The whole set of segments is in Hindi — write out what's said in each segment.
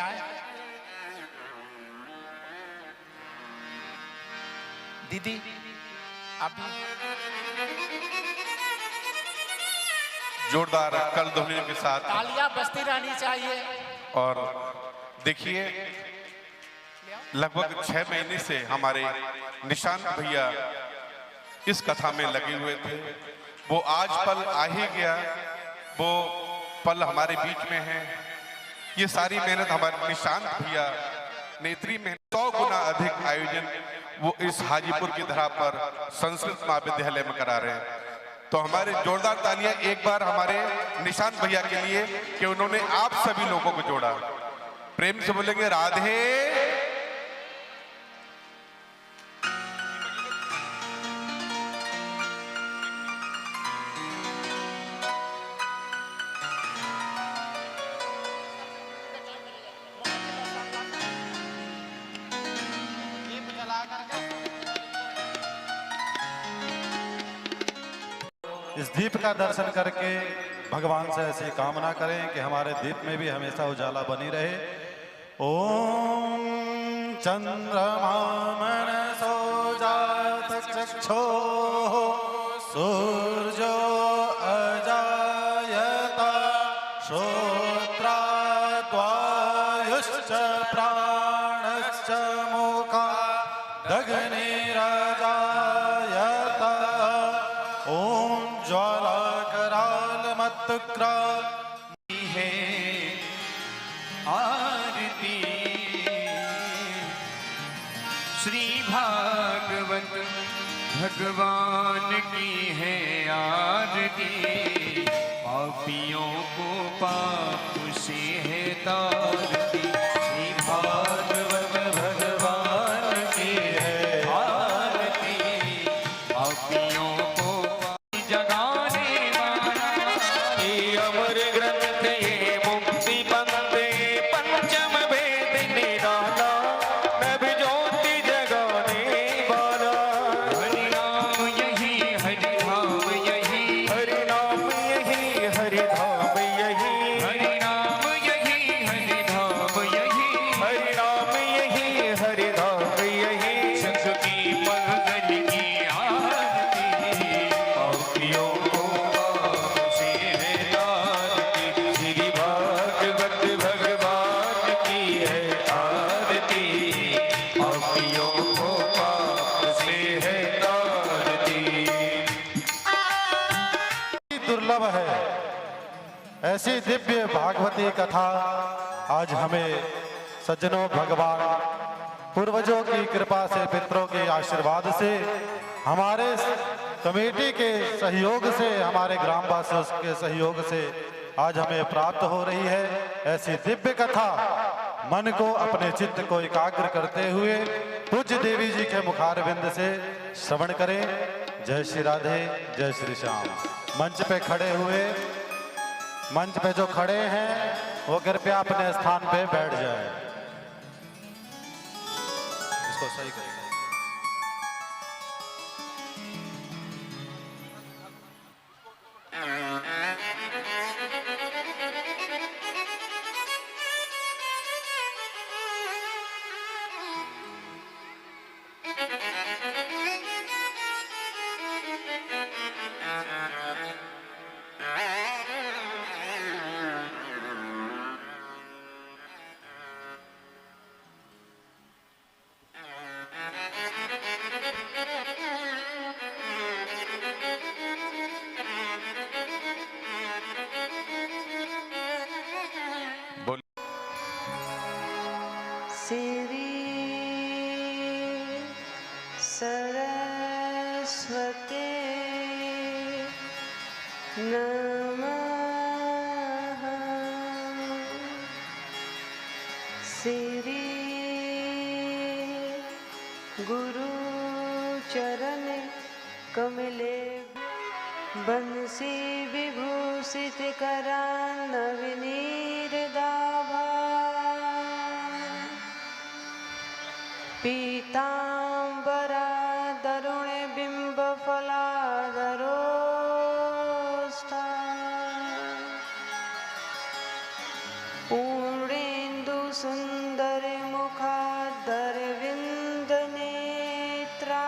आए। दीदी आप जोरदार कल ध्वनि के साथ तालियां बजती रहनी चाहिए। और देखिए लगभग 6 महीने से हमारे निशांत भैया इस कथा में लगे हुए थे। वो आज पल आ ही गया, वो पल हमारे बीच में है। ये सारी मेहनत हमारे निशांत भैया ने इतनी मेहनत 100 गुना अधिक आयोजन वो इस हाजीपुर की धरा पर संस्कृत महाविद्यालय में करा रहे हैं। तो हमारे जोरदार तालियां एक बार हमारे निशांत भैया के लिए कि उन्होंने आप सभी लोगों को जोड़ा। प्रेम से बोलेंगे राधे। इस दीप का दर्शन करके भगवान से ऐसी कामना करें कि हमारे दीप में भी हमेशा उजाला बनी रहे। ओम चंद्रमा मनसो जात चक्षो सूर्यो अजायता श्रोत्राद्वायुश्च प्राणश्च मुखा दग्निरजायता। ओम ज्वाला कराल मत है आरती श्री भागवत भगवान की है आरती। पापियों को पाप से है तारती श्री भागवत भगवान की है आरती। पापियों को जगाने वाला ये अमर ग्रंथ ये मुक्ति बंदे पंचम वेद निराला नभ ज्योति जगाने वाला। हरि नाम यही हरि धाम यही हरि नाम यही हरि धाम यही हरि नाम यही हरि धाम यही हरि नाम यही हरि धाम यही। शंख की मंगल की आरती पापियों को पाप से है तारती श्री भागवत भगवान की है आरती। पापियों को पाप से है तारती। दुर्लभ है ऐसी दिव्य भागवती कथा। आज हमें सज्जनों भगवान पूर्वजों की कृपा से पितरों के आशीर्वाद से हमारे कमेटी के सहयोग से हमारे ग्रामवासियों के सहयोग से आज हमें प्राप्त हो रही है। ऐसी दिव्य कथा मन को अपने चित्त को एकाग्र करते हुए पूज्य देवी जी के मुखारविंद से श्रवण करें। जय श्री राधे जय श्री श्याम। मंच पे खड़े हुए मंच पे जो खड़े हैं वो कृपया अपने स्थान पे बैठ जाए। इसको सही करें। श्री सरस्वती नमः। श्री गुरु चरण कमले बंसी विभूषित करान्नविनीरदाभा। पीतांबरा दरुण बिंब फलाधरोष्ठा। पूर्णेन्दु सुंदर मुखादरविंद नेत्रा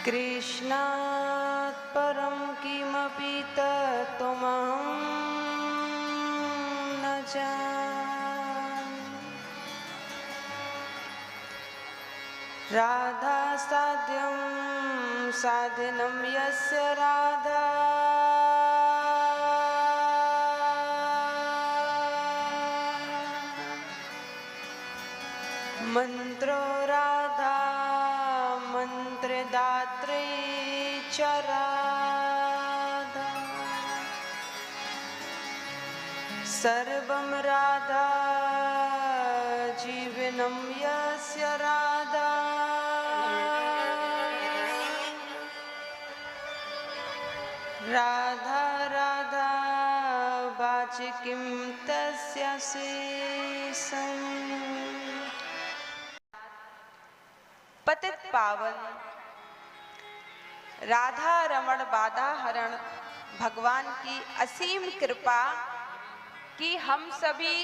कृष्णात् परं किमपि तत्त्वमहं न जाने। राधा साध्यं साधनं यस्य राधा मंत्रो राधा मंत्रदात्री च राधा सर्वं राधा जीवनं यस्य राधा राधा राधा वाचि किं तस्य शेषम्। पतित पावन राधा रमण बाधा हरण भगवान की असीम कृपा कि हम सभी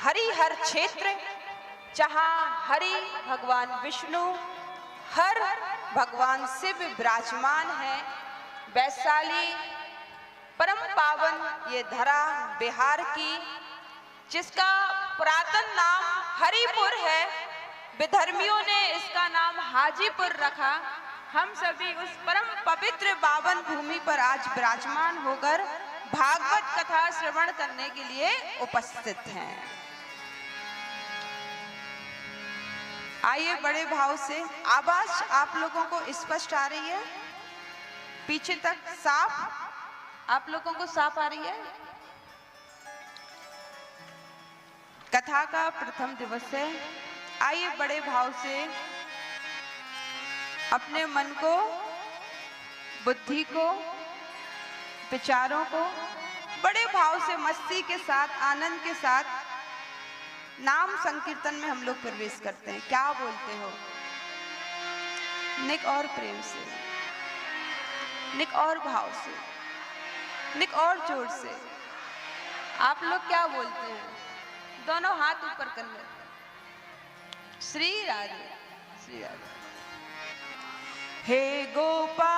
हरिहर क्षेत्र जहाँ हरि भगवान विष्णु हर भगवान शिव विराजमान है, वैशाली परम पावन ये धरा बिहार की जिसका पुरातन नाम हरिपुर है, विधर्मियों ने इसका नाम हाजीपुर रखा। हम सभी उस परम पवित्र पावन भूमि पर आज विराजमान होकर भागवत कथा श्रवण करने के लिए उपस्थित हैं। आइए बड़े भाव से, आवाज आप लोगों को स्पष्ट आ रही है? पीछे तक साफ आप लोगों को साफ आ रही है? कथा का प्रथम दिवस है। आइए बड़े भाव से अपने मन को, बुद्धि को, विचारों को बड़े भाव से मस्ती के साथ, आनंद के साथ नाम संकीर्तन में हम लोग प्रवेश करते हैं। क्या बोलते हो? निक और प्रेम से, निक और भाव से, निक और जोर से। आप लोग क्या बोलते हैं? दोनों हाथ ऊपर कर लेते। श्री राधे, श्री राधे। हे गोपाल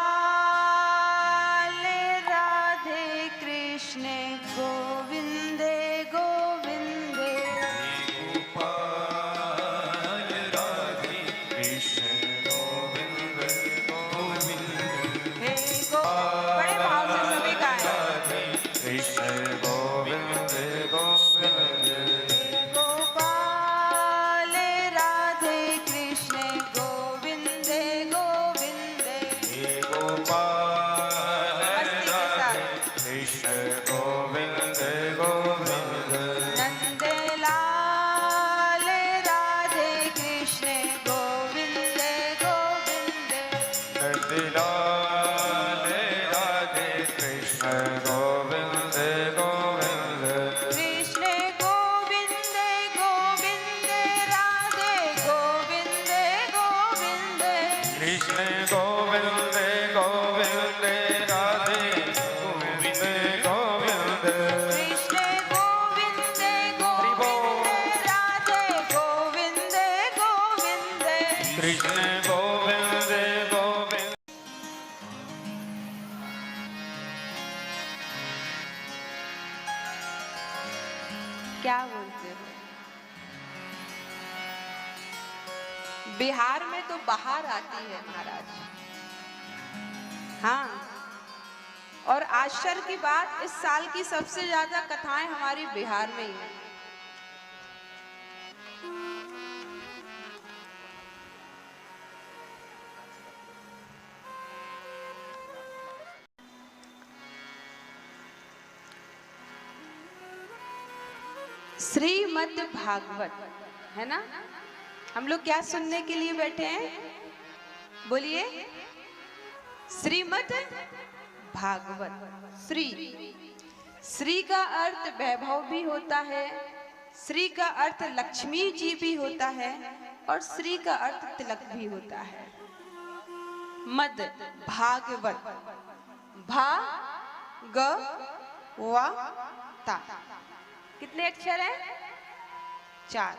राधे कृष्ण गोविंदे गोविंदे। गोपाल राधे कृष्ण गोविंद गोविंद। हे बड़े भाव से सभी गाएं। राधे कृष्ण गोविंद गोविंद। गोपाल राधे कृष्ण गोविंदे गोविंदे। गोपाल मस्ती के साथ। कृष्ण गोविंद गोविंद। नंदलाल राधे कृष्ण गोविंदे गोविंदे। नंदलाल राधे कृष्ण गोविंद गोविंद। कृष्ण गोविंदे गोविंदे राधे गोविंदे गोविंदे। कृष्ण गोविंद गोविंद राधे गोविंद गोविंद। कृष्ण गोविंदे गोविंदे राधे गोविंदे गोविंदे। कृष्ण गोविंद गोविंद। क्या बोलते हो? बिहार में तो बाहर आती है महाराज। हाँ, और आश्चर्य की बात, इस साल की सबसे ज्यादा कथाएं हमारी बिहार में ही है। श्रीमद् भागवत है ना? हम लोग क्या सुनने के लिए बैठे हैं? बोलिए। श्रीमद् भागवत। श्री, श्री का अर्थ वैभव भी होता है, श्री का अर्थ लक्ष्मी जी भी होता है, और श्री का अर्थ तिलक भी होता है। मद भागवत, भा ग व ता, कितने अक्षर हैं? 4।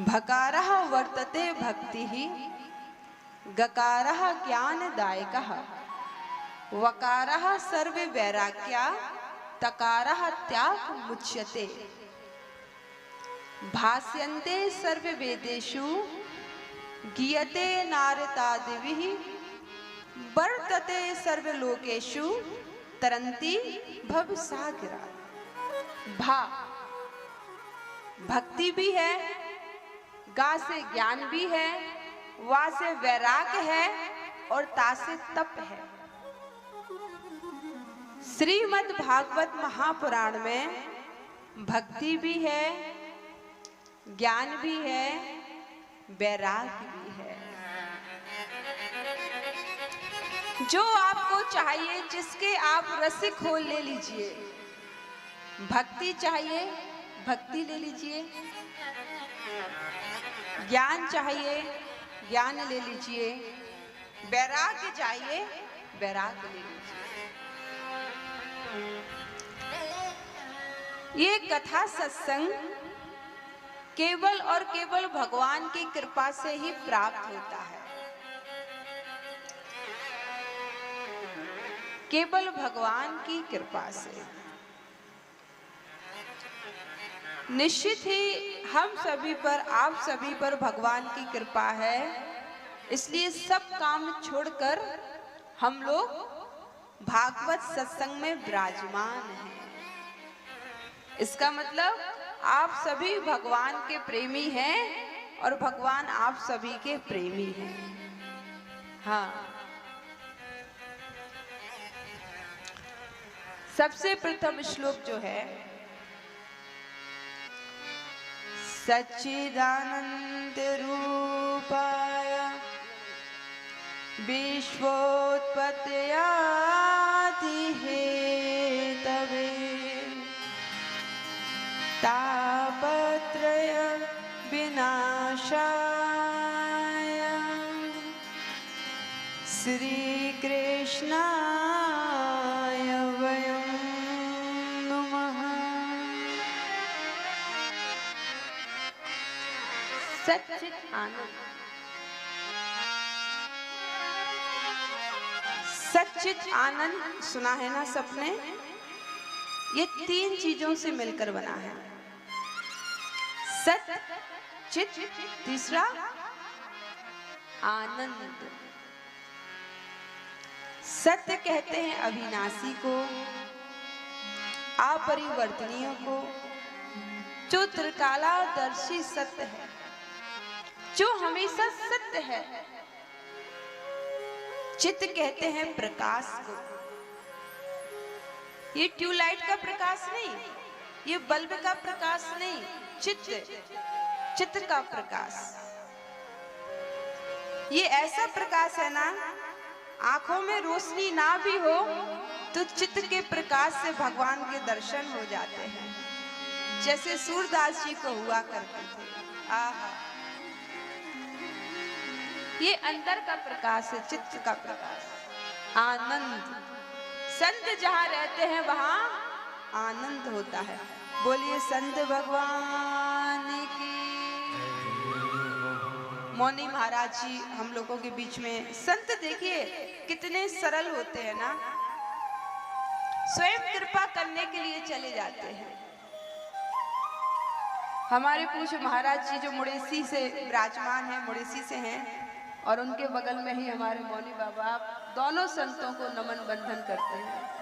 भकारः वर्तते भक्तिः, गकारः ज्ञानदायकः, वकारः सर्ववैराग्या, तकारः त्याग मुच्यते। भाष्यन्ते सर्ववेदेषु, गीयते नारदादिभिः, वर्तते सर्वलोकेषु, तरन्ति भवसागरा। भा भक्ति भी है, गा से ज्ञान भी है, वा से वैराग्य है और ता से तप है। श्रीमद् भागवत महापुराण में भक्ति भी है, ज्ञान भी है, वैराग्य भी है। जो आपको चाहिए, जिसके आप रसिक हो, ले लीजिए। भक्ति चाहिए, भक्ति ले लीजिए। ज्ञान चाहिए, ज्ञान ले लीजिए। वैराग्य चाहिए, वैराग्य ले लीजिए। ये कथा सत्संग केवल और केवल भगवान की कृपा से ही प्राप्त होता है। केवल भगवान की कृपा से। निश्चित ही हम सभी पर, आप सभी पर भगवान की कृपा है, इसलिए सब काम छोड़कर हम लोग भागवत सत्संग में विराजमान हैं। इसका मतलब आप सभी भगवान के प्रेमी हैं और भगवान आप सभी के प्रेमी हैं। हाँ, सबसे प्रथम श्लोक जो है, सच्चिदानंद रूपाय विश्वोत्पत्त्यादि हेतवे तापत्रय विनाशाय श्री कृष्णाय वयं नमः। सच्चिद आनंद, सच्चिद आनंद सुना है ना सबने? ये 3 चीजों से मिलकर बना है। सत, चित, तीसरा आनंद। सत्य कहते हैं अविनाशी को, अपरिवर्तनीय को, जो त्रिकालदर्शी सत्य है, जो हमेशा सत्य है। चित्त कहते हैं प्रकाश को। ये ट्यूबलाइट का प्रकाश नहीं, ये बल्ब का प्रकाश नहीं, चित्त, चित्त का प्रकाश। ये ऐसा प्रकाश है ना, आंखों में रोशनी ना भी हो तो चित्त के प्रकाश से भगवान के दर्शन हो जाते हैं, जैसे सूरदास जी को हुआ करते थे। आहा, ये अंदर का प्रकाश है, चित्त का प्रकाश। आनंद, संत जहां रहते हैं वहां आनंद होता है। बोलिए संत भगवान की। मौनी महाराज जी हम लोगों के बीच में। संत देखिए कितने सरल होते हैं ना, स्वयं कृपा करने के लिए चले जाते हैं। हमारे पूज्य महाराज जी जो मुड़ेसी से विराजमान हैं, मुड़ेसी से हैं, और उनके बगल में ही हमारे मौनी बाबा, दोनों संतों को नमन बंधन करते हैं।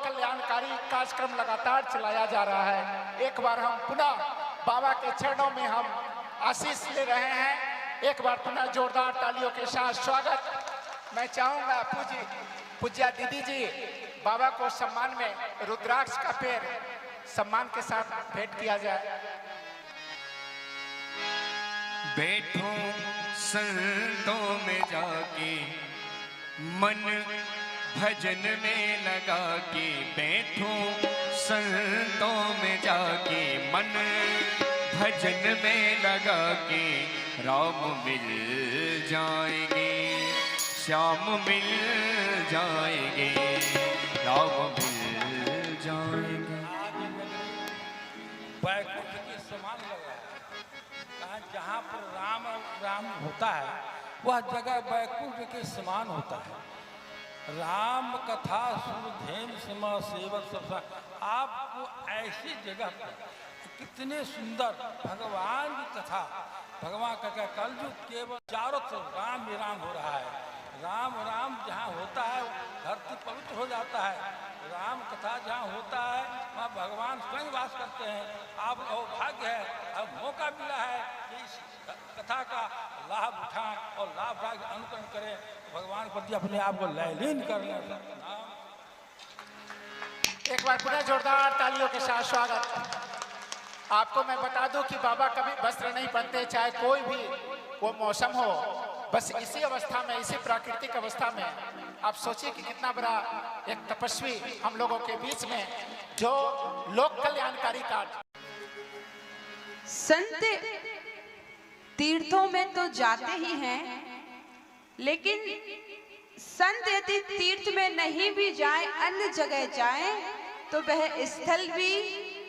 कल्याणकारी कार्यक्रम लगातार चलाया जा रहा है। एक बार हम पुनः बाबा के चरणों में हम आशीष ले रहे हैं। एक बार पुनः जोरदार तालियों के साथ स्वागत। मैं चाहूंगा पूज्या दीदी जी बाबा को सम्मान में रुद्राक्ष का पेड़ सम्मान के साथ भेंट किया जाए। बैठो संतों में जाके मन भजन में लगा के बैठूं संतों में जाके मन, भजन में लगा के राम मिल जाएंगे, श्याम मिल जाएंगे, राम मिल जाएंगे। बैकुंठ के समान लग रहा है। कहा जहाँ पर राम राम होता है वह जगह बैकुंठ के समान होता है। राम कथा सुरधेन समा सेवक सब आपको ऐसी जगह पर कितने सुंदर भगवान की कथा, भगवान का क्या कल जो केवल चारों तरफ राम ही राम हो रहा है। राम राम जहाँ होता है धरती पवित्र हो जाता है। राम कथा जहाँ होता है वहाँ भगवान स्वयं वास करते हैं। आप भाग्य है, अब मौका मिला है कि इस कथा का लाभ उठाएं और लाभ उठा अनुकरण करें, भगवान के प्रति अपने आप को लयलीन कर लें। एक बार पुनः जोरदार तालियों के साथ स्वागत। आपको मैं बता दूं कि बाबा कभी वस्त्र नहीं पहनते, चाहे कोई भी वो मौसम हो। बस इसी अवस्था में, इसी प्राकृतिक अवस्था में आप सोचिए कि कितना बड़ा एक तपस्वी हम लोगों के बीच में जो लोक कल्याणकारी कार्य। संत तीर्थों में तो जाते ही हैं, लेकिन संत यदि तीर्थ में नहीं भी जाए, अन्य जगह जाए, तो वह स्थल भी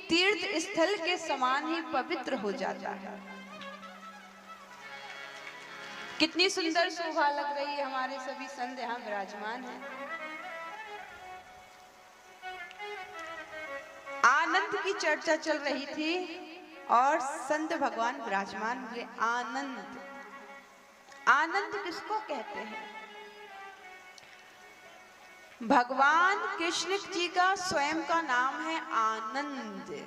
तीर्थ स्थल के समान ही पवित्र हो जाता है। कितनी सुंदर शोभा लग रही है। हमारे सभी संत यहाँ विराजमान हैं। आनंद की चर्चा चल रही थी और संत भगवान विराजमान हुए। आनंद, आनंद किसको कहते हैं? भगवान कृष्ण जी का स्वयं का नाम है आनंद।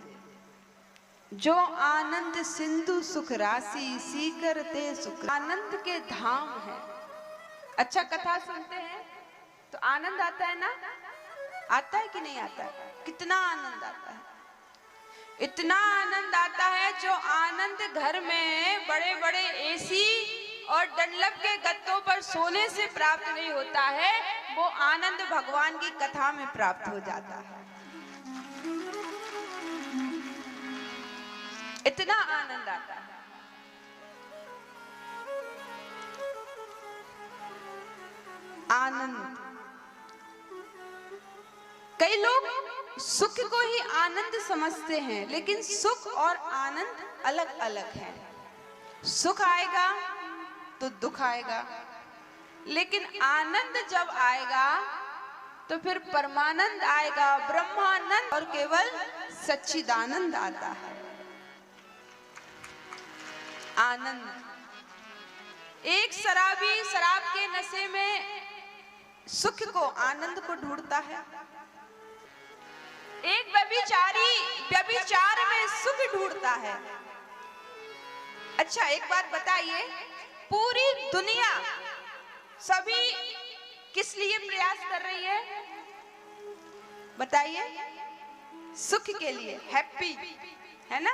जो आनंद सिंधु सुख राशि सीकर ते सुख, आनंद के धाम है। अच्छा, कथा सुनते हैं तो आनंद आता है ना? आता है कि नहीं आता है? कितना आनंद आता है, इतना आनंद आता है जो आनंद घर में बड़े बड़े एसी और डंडलप के गद्दों पर सोने से प्राप्त नहीं होता है, वो आनंद भगवान की कथा में प्राप्त हो जाता है। इतना आनंद आता है। आनंद, कई लोग सुख को ही आनंद समझते हैं, लेकिन सुख और आनंद अलग अलग है। सुख आएगा तो दुख आएगा, लेकिन आनंद जब आएगा तो फिर परमानंद आएगा, ब्रह्मानंद, और केवल सच्चिदानंद आता है। आनंद, एक शराबी शराब के नशे में सुख को, आनंद को ढूंढता है। एक व्यभिचारी व्यभिचार में सुख ढूंढता है। अच्छा, एक बात बताइए, पूरी दुनिया सभी किस लिए प्रयास कर रही है? बताइए। सुख के लिए, हैप्पी, है ना?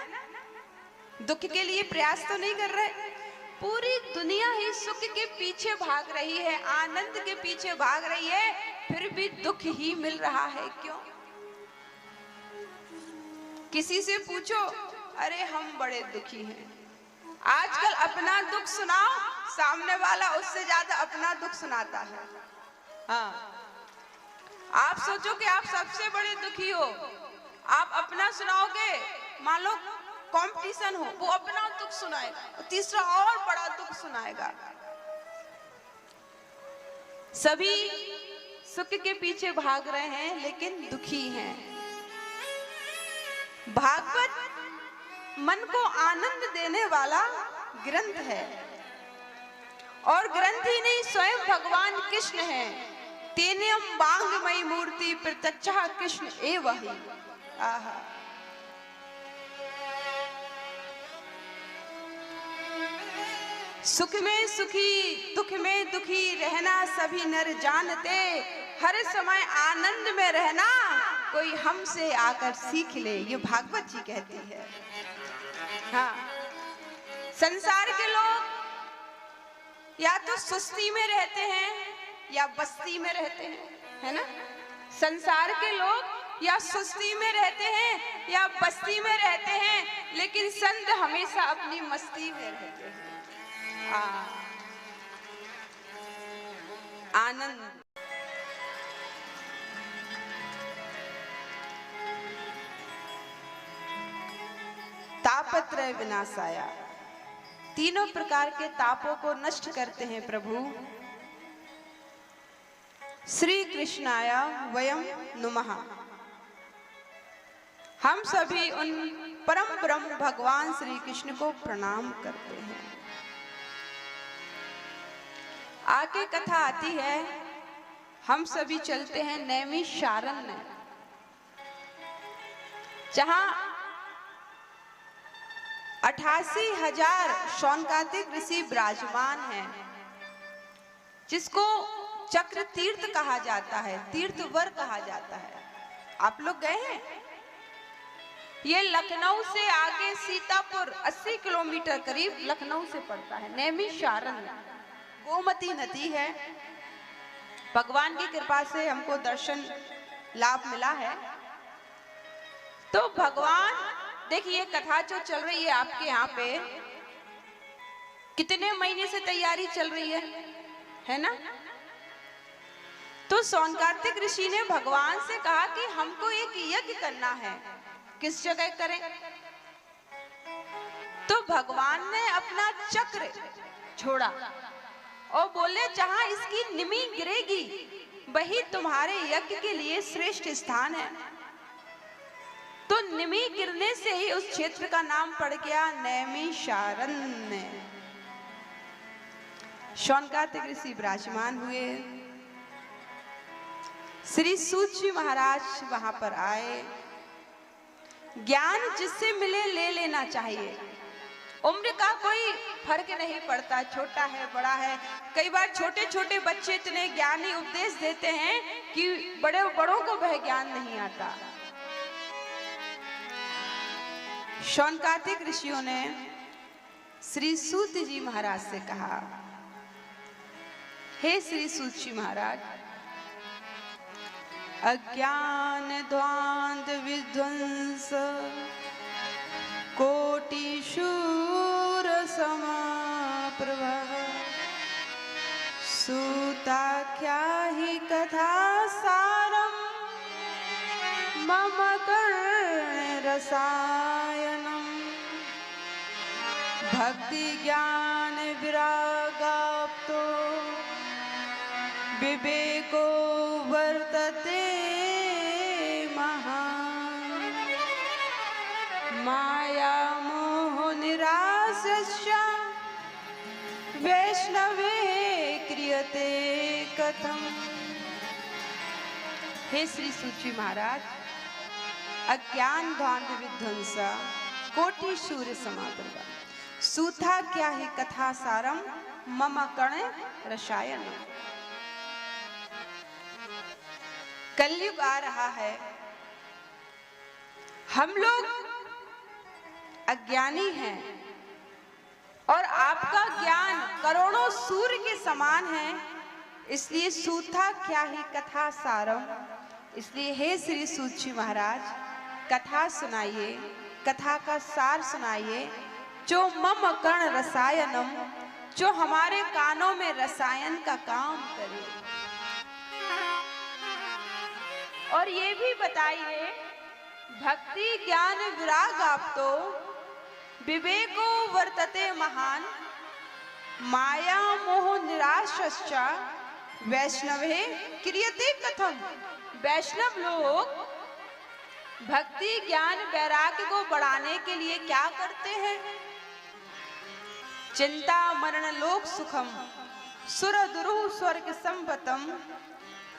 दुख के लिए प्रयास तो नहीं कर रहे। पूरी दुनिया ही सुख के पीछे भाग रही है, आनंद के पीछे भाग रही है, फिर भी दुख ही मिल रहा है। क्यों? किसी से पूछो, अरे हम बड़े दुखी हैं। आजकल अपना दुख सुनाओ, सामने वाला उससे ज्यादा अपना दुख सुनाता है। हाँ, आप सोचो कि आप सबसे बड़े दुखी हो, आप अपना सुनाओगे, मान लो कंपटीशन हो, वो अपना दुख सुनाएगा, तीसरा और बड़ा दुख सुनाएगा। सभी सुख के पीछे भाग रहे हैं, लेकिन दुखी हैं। भागवत मन को आनंद देने वाला ग्रंथ है, और ग्रंथ ही नहीं, स्वयं भगवान कृष्ण है। तेनेम बांगमयी मूर्ति प्रत्यक्षा कृष्ण एव ही। आहा, सुख में सुखी दुख में दुखी रहना सभी नर जानते, हर समय आनंद में रहना कोई हमसे आकर सीख ले, ये भागवत जी कहती है। हाँ, संसार के लोग या तो सुस्ती में रहते हैं या बस्ती में रहते हैं, है ना। संसार के लोग या सुस्ती में रहते हैं या बस्ती में रहते हैं, लेकिन संत हमेशा अपनी मस्ती में रहते हैं। आनंद। तापत्रय विनाशाया, तीनों प्रकार के तापों को नष्ट करते हैं प्रभु। श्री कृष्णाया वयम नुमः। हम सभी उन परम ब्रह्म भगवान श्री कृष्ण को प्रणाम करते हैं। आगे कथा आती है, हम सभी चलते हैं नैमिषारण्य, जहां 88,000 शौनकादिक ऋषि विराजमान हैं, जिसको चक्र तीर्थ कहा जाता है, तीर्थवर कहा जाता है। आप लोग गए हैं? ये लखनऊ से आगे सीतापुर 80 किलोमीटर करीब लखनऊ से पड़ता है। नैमिषारण्य गोमती नदी है। भगवान की कृपा से हमको दर्शन लाभ मिला है। तो भगवान, देखिए कथा जो चल रही है आपके यहाँ पे, कितने महीने से तैयारी चल रही है ना। तो शौनकादिक ऋषि ने भगवान से कहा कि हमको एक यज्ञ करना है, किस जगह करें। तो भगवान ने अपना चक्र छोड़ा और बोले जहां इसकी निमी गिरेगी वही तुम्हारे यज्ञ के लिए श्रेष्ठ स्थान है। तो निमी गिरने से ही उस क्षेत्र का नाम पड़ गया नैमिषारण्य। शौनकादिक ऋषि विराजमान हुए। श्री सूत जी महाराज वहां पर आए। ज्ञान जिससे मिले ले लेना चाहिए। उम्र का कोई फर्क नहीं पड़ता, छोटा है बड़ा है। कई बार छोटे छोटे बच्चे इतने ज्ञानी उपदेश देते हैं कि बड़ों को वह ज्ञान नहीं आता। शौनकादिक ऋषियों ने श्री सूत जी महाराज से कहा, हे श्री सूत जी महाराज, अज्ञान ध्वांत विध्वंस कोटि शूर समाप्रभा सूताख्या ही कथा सारम मम कर्ण रसायनम भक्ति ज्ञान विरागाप्तो विवेको वर्तते महान् माया मोह निराश्य वैष्णवे क्रियते कथम। हे श्री सूची महाराज, अज्ञान ध्वांत विध्वंस कोटि सूर्य समाप्रभा सूथा क्या ही कथा सारम मम कर्ण रसायन। कलयुग आ रहा है, हम लोग अज्ञानी हैं और आपका ज्ञान करोड़ों सूर्य के समान है, इसलिए सूथा क्या ही कथा सारम। इसलिए हे श्री सूत जी महाराज, कथा सुनाइए, कथा का सार सुनाइए, जो मम कर्ण रसायनम, जो हमारे कानों में रसायन का काम करे। और ये भी बताइए, भक्ति ज्ञान विराग आप तो विवेको वर्तते महान माया मोह निराश्य वैष्णवे क्रियते कथम। वैष्णव लोग भक्ति ज्ञान वैराग्य को बढ़ाने के लिए क्या करते हैं? चिंता मरण लोक सुखम सुर दुरुह स्वर्ग संपतम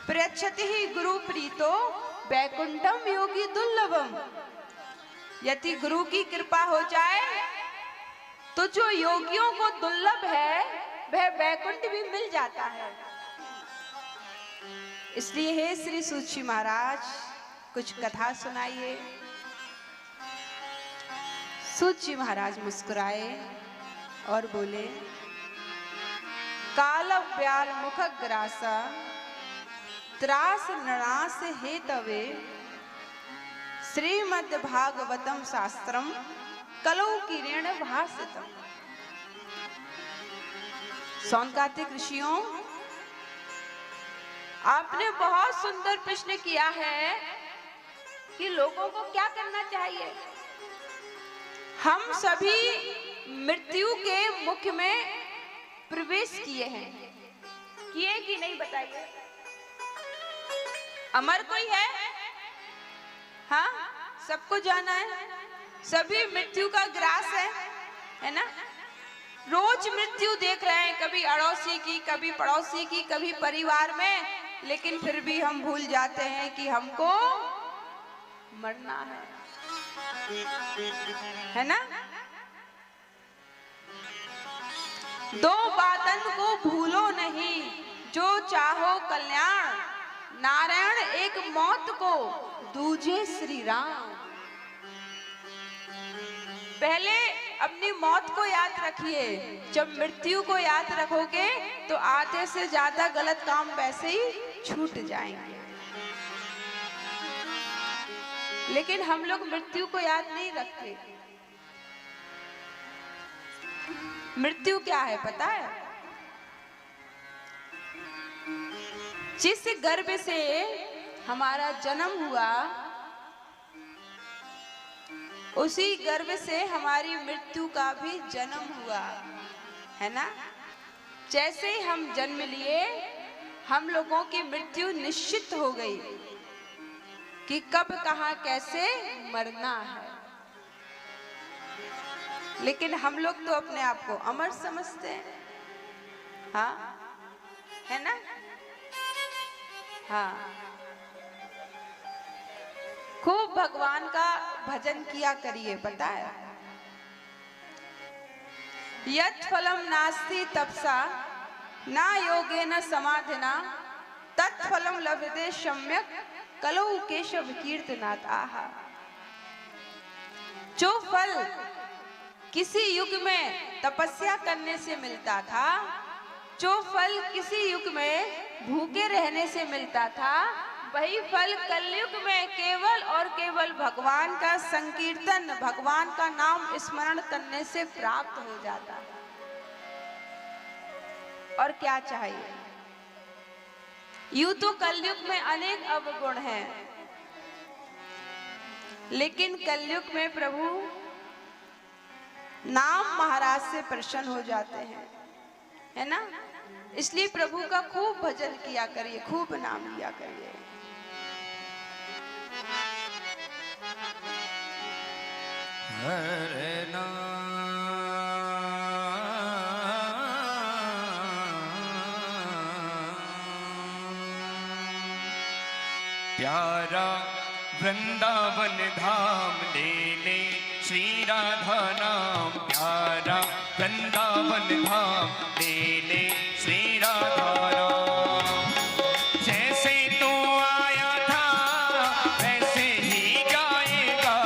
प्रयच्छति ही गुरु प्रीतो वैकुंठम योगी दुर्लभम। यदि गुरु की कृपा हो जाए तो जो योगियों को दुर्लभ है वह वैकुंठ भी मिल जाता है। इसलिए हे श्री सूत जी महाराज, कुछ कथा सुनाइए। सूत जी महाराज मुस्कुराए और बोले, काल व्याल मुख ग्रासा त्रास नृणास हेतवे श्रीमद् भागवतम शास्त्रम कलौ किरण भासितम। सौनकादिक ऋषियों, आपने बहुत सुंदर प्रश्न किया है कि लोगों को क्या करना चाहिए। हम सभी मृत्यु के मुख में प्रवेश किए हैं, किए कि नहीं बताइए। अमर कोई है? हाँ, सबको जाना है, सभी मृत्यु का ग्रास है ना। रोज मृत्यु देख रहे हैं, कभी अड़ोसी की, कभी पड़ोसी की, कभी परिवार में, लेकिन फिर भी हम भूल जाते हैं कि हमको मरना है ना। दो बातन को भूलो नहीं, जो चाहो कल्याण, नारायण एक मौत को दूजे श्री राम। पहले अपनी मौत को याद रखिए, जब मृत्यु को याद रखोगे तो आधे से ज्यादा गलत काम वैसे ही छूट जाएंगे। लेकिन हम लोग मृत्यु को याद नहीं रखते। मृत्यु क्या है पता है? जिस गर्भ से हमारा जन्म हुआ, उसी गर्भ से हमारी मृत्यु का भी जन्म हुआ है ना। जैसे ही हम जन्म लिए, हम लोगों की मृत्यु निश्चित हो गई कि कब कहाँ कैसे मरना है। लेकिन हम लोग तो अपने आप को अमर समझते हैं, हाँ है ना। हाँ, खूब भगवान का भजन किया करिए, पता है। यत् फलम नास्ति तपसा ना योगेन समाधिना तत्फलम लभते सम्यक कलौ केशव कीर्तनात्। आहा, जो फल किसी युग में तपस्या करने से मिलता था, जो फल किसी युग में भूखे रहने से मिलता था, वही फल कलयुग में केवल और केवल भगवान का संकीर्तन, भगवान का नाम स्मरण करने से प्राप्त हो जाता है। और क्या चाहिए? यूं तो कलयुग में अनेक अवगुण हैं, लेकिन कलयुग में प्रभु नाम महाराज से प्रसन्न हो जाते हैं, है ना। इसलिए प्रभु का खूब भजन किया करिए, खूब नाम लिया करिए। हरे नाम प्यारा वृंदावन धाम ले ले श्री राधा नाम। प्यारा वृंदावन धाम ले ले श्री राधा नाम। जैसे तू आया था वैसे ही जाएगा,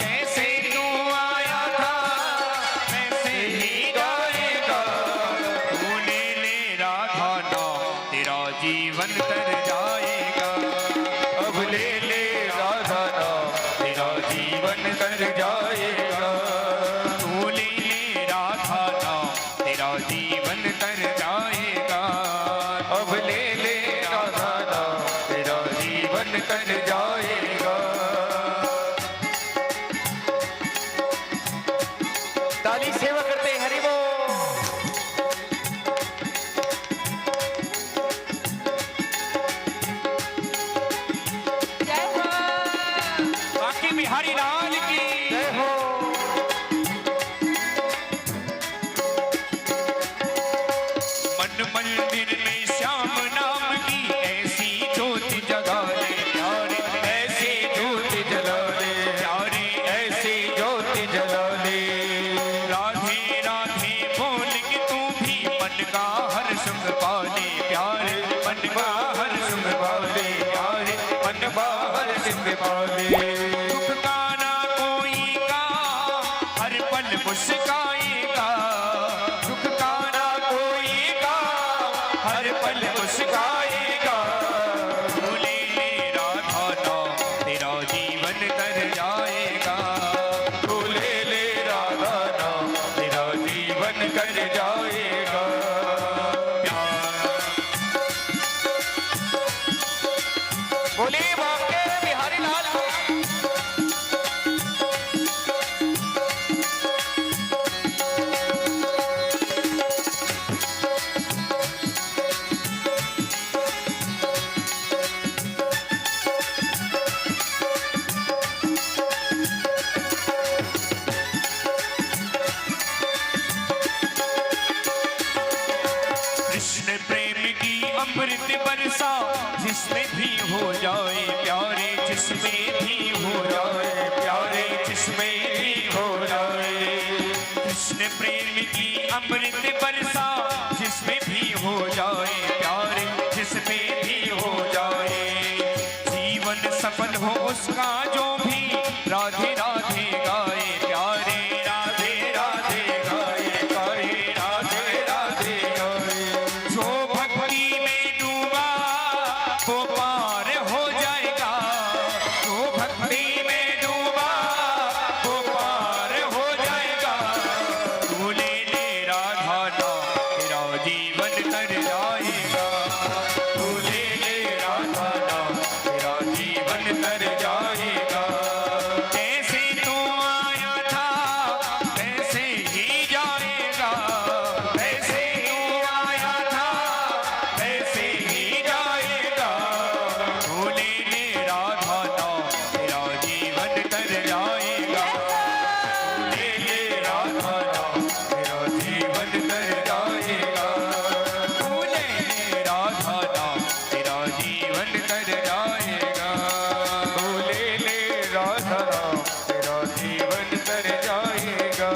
जैसे तू आया था वैसे ही जाएगा। तू ले ले राधा नाम, तेरा जीवन तर जाएगा। अब ले ले राधा नाम, तेरा जीवन तर जाएगा। तू ले ले राधा नाम, तेरा जीवन तर जाएगा। अब ले ले राधा नाम, तेरा जीवन तर जाएगा। ताली सेवा करते हैं, हरि बोल। जय हो। बाकी बिहारी लाल की जय हो। मन मंदिर में श्याम नाम की ऐसी ज्योति जगा ले प्यारे, ऐसी ज्योति जला ले प्यारे, ऐसी ज्योति जला ले। राधे राधे बोल के तू भी मन का हर सुख पा ले प्यारे, मन का हर सुख पा ले प्यारे, मन का हर सुख पा ले। दुख का ना कोई का हर पल मुस्काएगा, दुख का ना कोई का हर पल मुस्काएगा। बरसा जिसमें भी हो जाए प्यारे, जिसमें भी हो जाए प्यारे, जिसमें भी हो जाए। कृष्ण प्रेम की अमृत बरसा जिसमें भी हो जाए प्यारे, जिसमें भी हो जाए। जीवन सफल हो उसका जो भी राधे राधे गाए प्यारे, राधे राधे गाए गाए, राधे राधे गाए। जो भक्ति में डूबा वो पार हो जाएगा, जो भक्ति में डूबा वो पार हो जाएगा। तू ले ले राधा नाम तेरा जीवन तर जाएगा, तू ले ले राधा नाम तेरा जीवन तर जाएगा। जैसे तू आया था वैसे ही जाएगा, वैसे तू आया था वैसे ही जाएगा। तू ले ले राधा नाम तेरा जीवन तर जाएगा, तू ले ले राधा नाम तेरा जीवन तर जाएगा, तू ले ले राधा नाम तेरा जीवन तर जाएगा, तू ले ले राधा नाम तेरा जीवन तर जाएगा।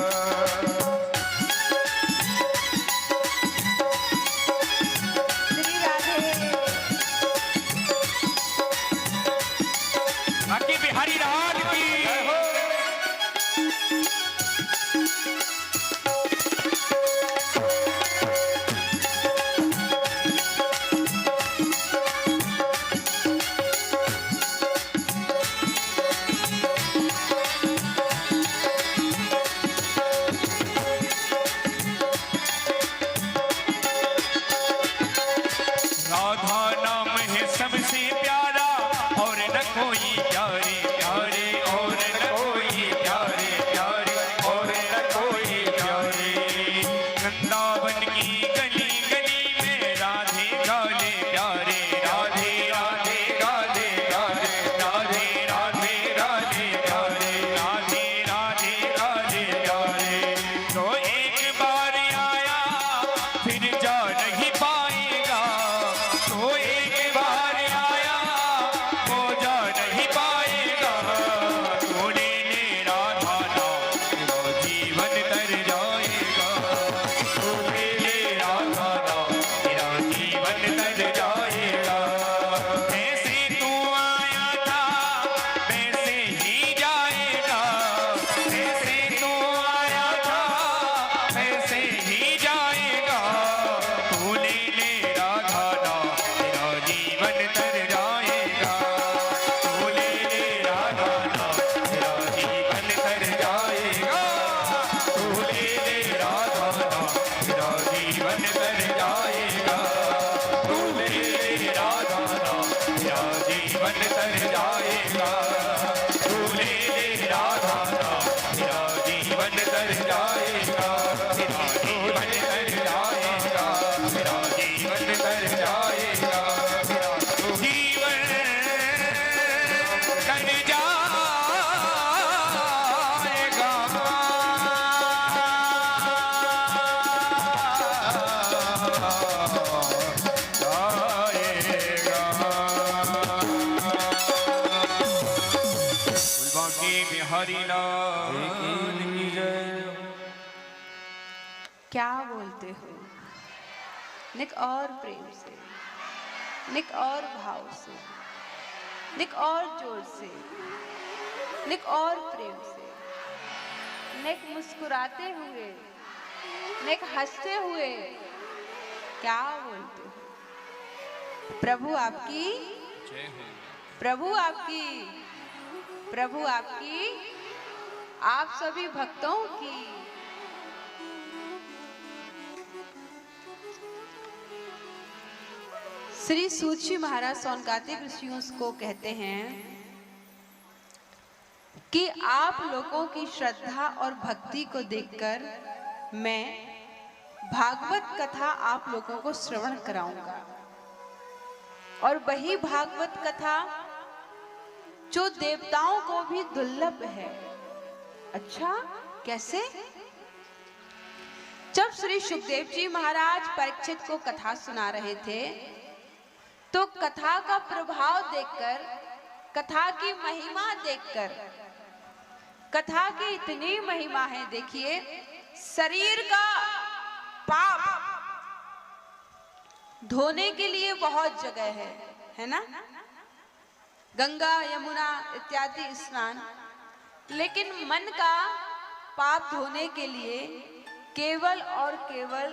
श्री राधे। बाकी बिहारी लाल की राधा नाम है सबसे प्यारा और न कोई प्यारे प्यारे, और न कोई प्यारे प्यारे, और न कोई प्यारे। वृंदावन की गली गली में राधे गाले प्यारे, राधे राधे गाले प्यारे, राधे राधे गाले प्यारे, राधे राधे गाले प्यारे। तो एक बार आया फिर जा नहीं पाएगा, तो एक बार आया वो जा नहीं पाएगा। तो ले ले राधा नाम तेरा जीवन तर जाएगा, तो ले ले राधा नाम तेरा जीवन तर जाएगा। जैसे तू आया था वैसे ही जाएगा, जैसे तू आया था वैसे ही जाएगा। तू ले ले राधा नाम तेरा जीवन तर जाएगा, तू ले ले राधा नाम तेरा जीवन तर जाएगा, तू ले ले राधा नाम तेरा जीवन तर जाएगा, तू ले ले राधा नाम तेरा जीवन तर जाएगा, तू ले ले राधा नाम तेरा जीवन तर जाएगा, तेरा जीवन तर जाएगा, तेरा जीवन तर जाएगा, तेरा जीवन तर बाकी बिहारी लाल की जय। क्या बोलते हो? निक और प्रेम से, निक और भाव से, निक और जोर से, निक और प्रेम से, निक मुस्कुराते हुए, निक हंसते हुए। क्या बोलते हो? प्रभु आपकी, प्रभु आपकी, प्रभु आपकी, आप सभी भक्तों की। श्री सूची महाराज सोनकातिक ऋषियों को कहते हैं कि आप लोगों की श्रद्धा और भक्ति को देखकर मैं भागवत कथा आप लोगों को श्रवण कराऊंगा, और वही भागवत कथा जो देवताओं को भी दुर्लभ है। अच्छा, कैसे? जब श्री सुखदेव जी महाराज परीक्षित को कथा सुना रहे थे तो कथा का प्रभाव देखकर, कथा की महिमा देखकर, कथा की इतनी महिमा है, देखिए शरीर का पाप धोने के लिए बहुत जगह है ना, गंगा यमुना इत्यादि स्नान, लेकिन मन का पाप धोने के लिए केवल और केवल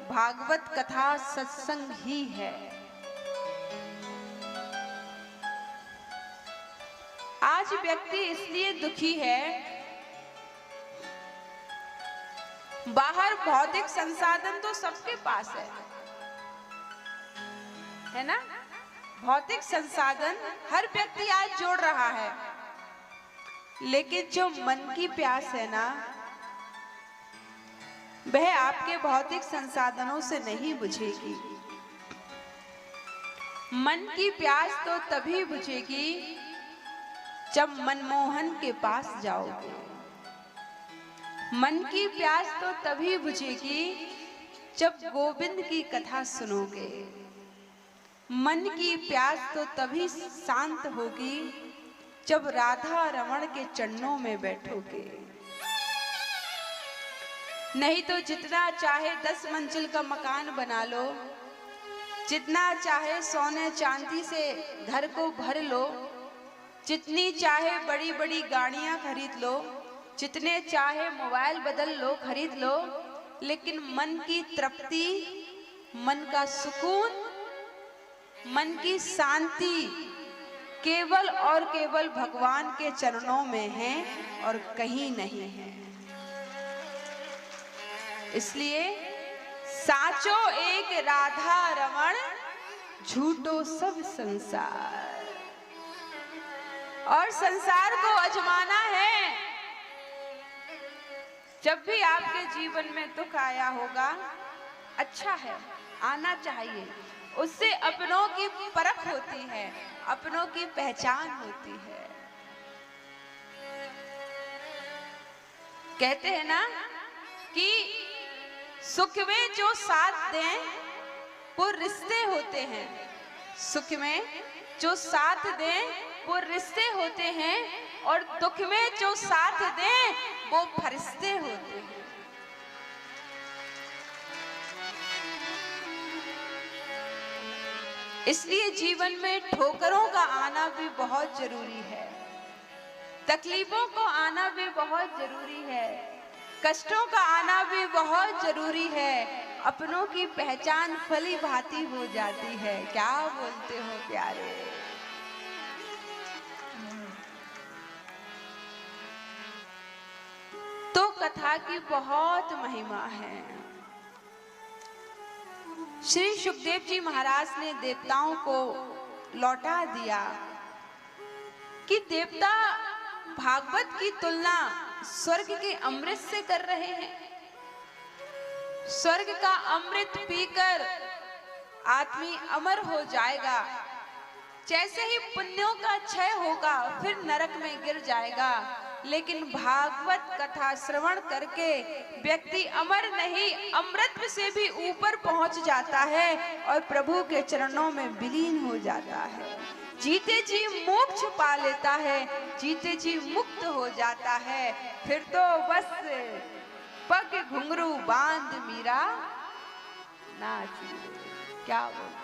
भागवत कथा सत्संग ही है। आज व्यक्ति इसलिए दुखी है, बाहर भौतिक संसाधन तो सबके पास है ना, भौतिक संसाधन हर व्यक्ति आज जोड़ रहा है, लेकिन जो मन की प्यास है ना, वह आपके भौतिक संसाधनों से नहीं बुझेगी। मन की प्यास तो तभी बुझेगी जब मनमोहन के पास जाओगे। मन की प्यास तो तभी बुझेगी जब गोविंद की कथा सुनोगे। मन की प्यास तो तभी शांत होगी जब राधा रमण के चरणों में बैठोगे। नहीं तो जितना चाहे 10 मंजिल का मकान बना लो, जितना चाहे सोने चांदी से घर को भर लो, जितनी चाहे बड़ी बड़ी गाड़ियां खरीद लो, जितने चाहे मोबाइल बदल लो, खरीद लो, लेकिन मन की तृप्ति, मन का सुकून, मन की शांति केवल और केवल भगवान के चरणों में है और कहीं नहीं है। इसलिए साचो एक राधा रमण, झूठो सब संसार। और संसार को अजमाना है। जब भी आपके जीवन में दुख आया होगा, अच्छा है, आना चाहिए, उससे अपनों की परख होती है, अपनों की पहचान होती है। कहते हैं ना कि सुख में जो साथ दें वो रिश्ते होते हैं, सुख में जो साथ दें वो रिश्ते होते हैं, और दुख में जो साथ दें वो फरिश्ते होते हैं। इसलिए जीवन में ठोकरों का आना भी बहुत जरूरी है, तकलीफों को आना भी बहुत जरूरी है, कष्टों का आना भी बहुत जरूरी है। अपनों की पहचान फली भांति हो जाती है। क्या बोलते हो प्यारे? तो कथा की बहुत महिमा है। श्री सुखदेव जी महाराज ने देवताओं को लौटा दिया कि देवता भागवत की तुलना स्वर्ग के अमृत से कर रहे हैं। स्वर्ग का अमृत पीकर आदमी अमर हो जाएगा, जैसे ही पुण्यों का क्षय होगा फिर नरक में गिर जाएगा, लेकिन भागवत कथा श्रवण करके व्यक्ति अमर नहीं, अमृत से भी ऊपर पहुंच जाता है और प्रभु के चरणों में विलीन हो जाता है। जीते जी मोक्ष पा लेता है, जीते जी मुक्त हो जाता है। फिर तो बस पग घुंघरू बांध मीरा नाची। क्या बोलते?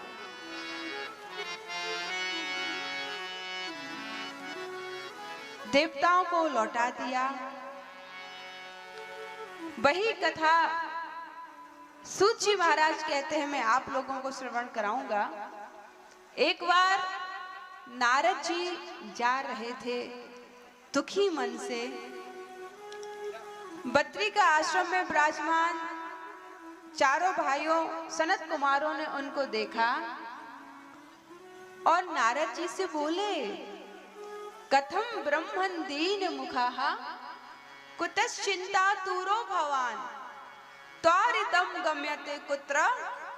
देवताओं को लौटा दिया। वही कथा सूत जी महाराज कहते हैं, मैं आप लोगों को श्रवण कराऊंगा। एक बार नारद जी जा रहे थे दुखी मन से, बद्री का आश्रम में विराजमान चारों भाइयों सनत कुमारों ने उनको देखा और नारद जी से बोले, कथम ब्रह्मन दीन मुखाः कुतश्चिंता दूरो भवान त्वारितम गम्यते कुत्र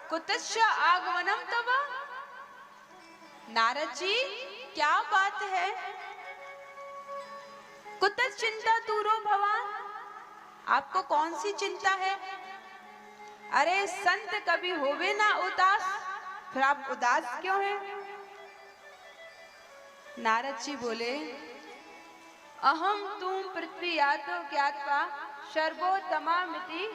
कुतश्च आगमनम तव। नारद जी क्या बात है? कुतश्चिंता दूरो भवान, आपको कौन सी चिंता है? अरे संत कभी होवे ना उदास, फिर आप उदास क्यों हैं? नारद जी बोले, अहम तुम पृथ्वी यातो ज्ञात्वा सर्वोत्तमामिति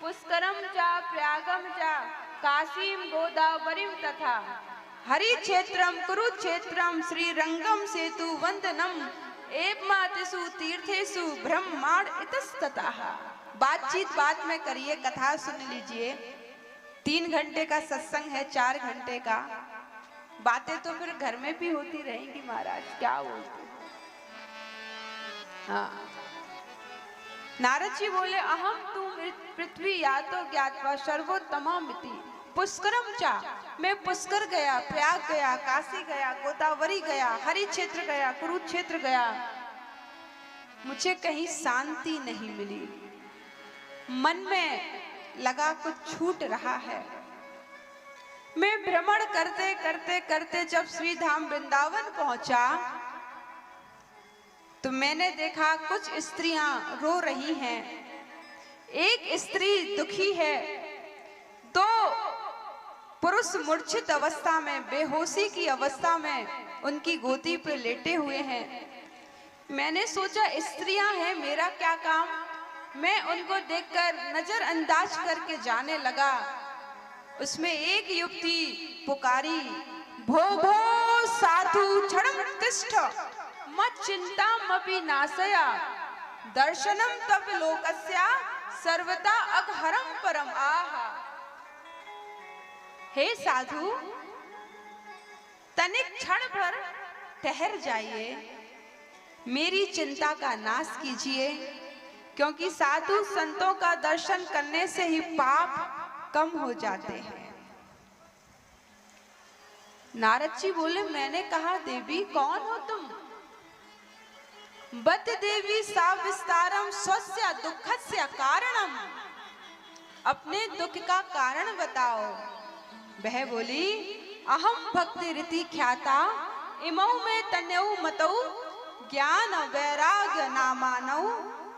पुष्करम चा प्रयागम चा काशीम गोदावरीम तथा हरि क्षेत्रम कुरुक्षेत्रम श्रीरंगम सेतु वंदनम एवमातिषु तीर्थेषु ब्रह्मांड इतस्ततः। बात में करिए, कथा सुन लीजिए। 3 घंटे का सत्संग है, 4 घंटे का। बातें तो फिर घर में भी होती रहेंगी महाराज, क्या बोलते हैं? हाँ। नारद जी बोले, अहम तुम पृथ्वी यातो ज्ञात्वा सर्वोत्तमामिति पुष्करम चा, मैं पुष्कर गया, प्रयाग गया, काशी गया, गोदावरी गया, हरि क्षेत्र गया, कुरुक्षेत्र गया, मुझे कहीं शांति नहीं मिली। मन में लगा कुछ छूट रहा है। मैं भ्रमण करते करते करते जब श्री धाम वृंदावन पहुंचा तो मैंने देखा कुछ स्त्रियां रो रही हैं। एक स्त्री दुखी है, 2 पुरुष मूर्छित अवस्था में, बेहोशी की अवस्था में उनकी गोदी पर लेटे हुए हैं। मैंने सोचा स्त्रियां हैं, मेरा क्या काम। मैं उनको देखकर नजरअंदाज करके जाने लगा। उसमें एक युवती पुकारी, भो भो साधु क्षणम तिष्ठ मत चिंता मपि नाशया दर्शनम तब लोकस्या सर्वदा अघहरम परम। आहा, हे साधु, तनिक क्षण भर ठहर जाइए, मेरी चिंता का नाश कीजिए, क्योंकि साधु संतों का दर्शन करने से ही पाप कम हो जाते हैं। नारद जी बोले, मैंने कहा, देवी कौन हो तुम? बत देवी सा विस्तारम स्वस्य दुखस्य कारणम, अपने दुख का कारण बताओ। वह बोली, अहम भक्ति रीति ख्याता इमौ में तन्यौ मतौ ज्ञान वैराग्य नामानौ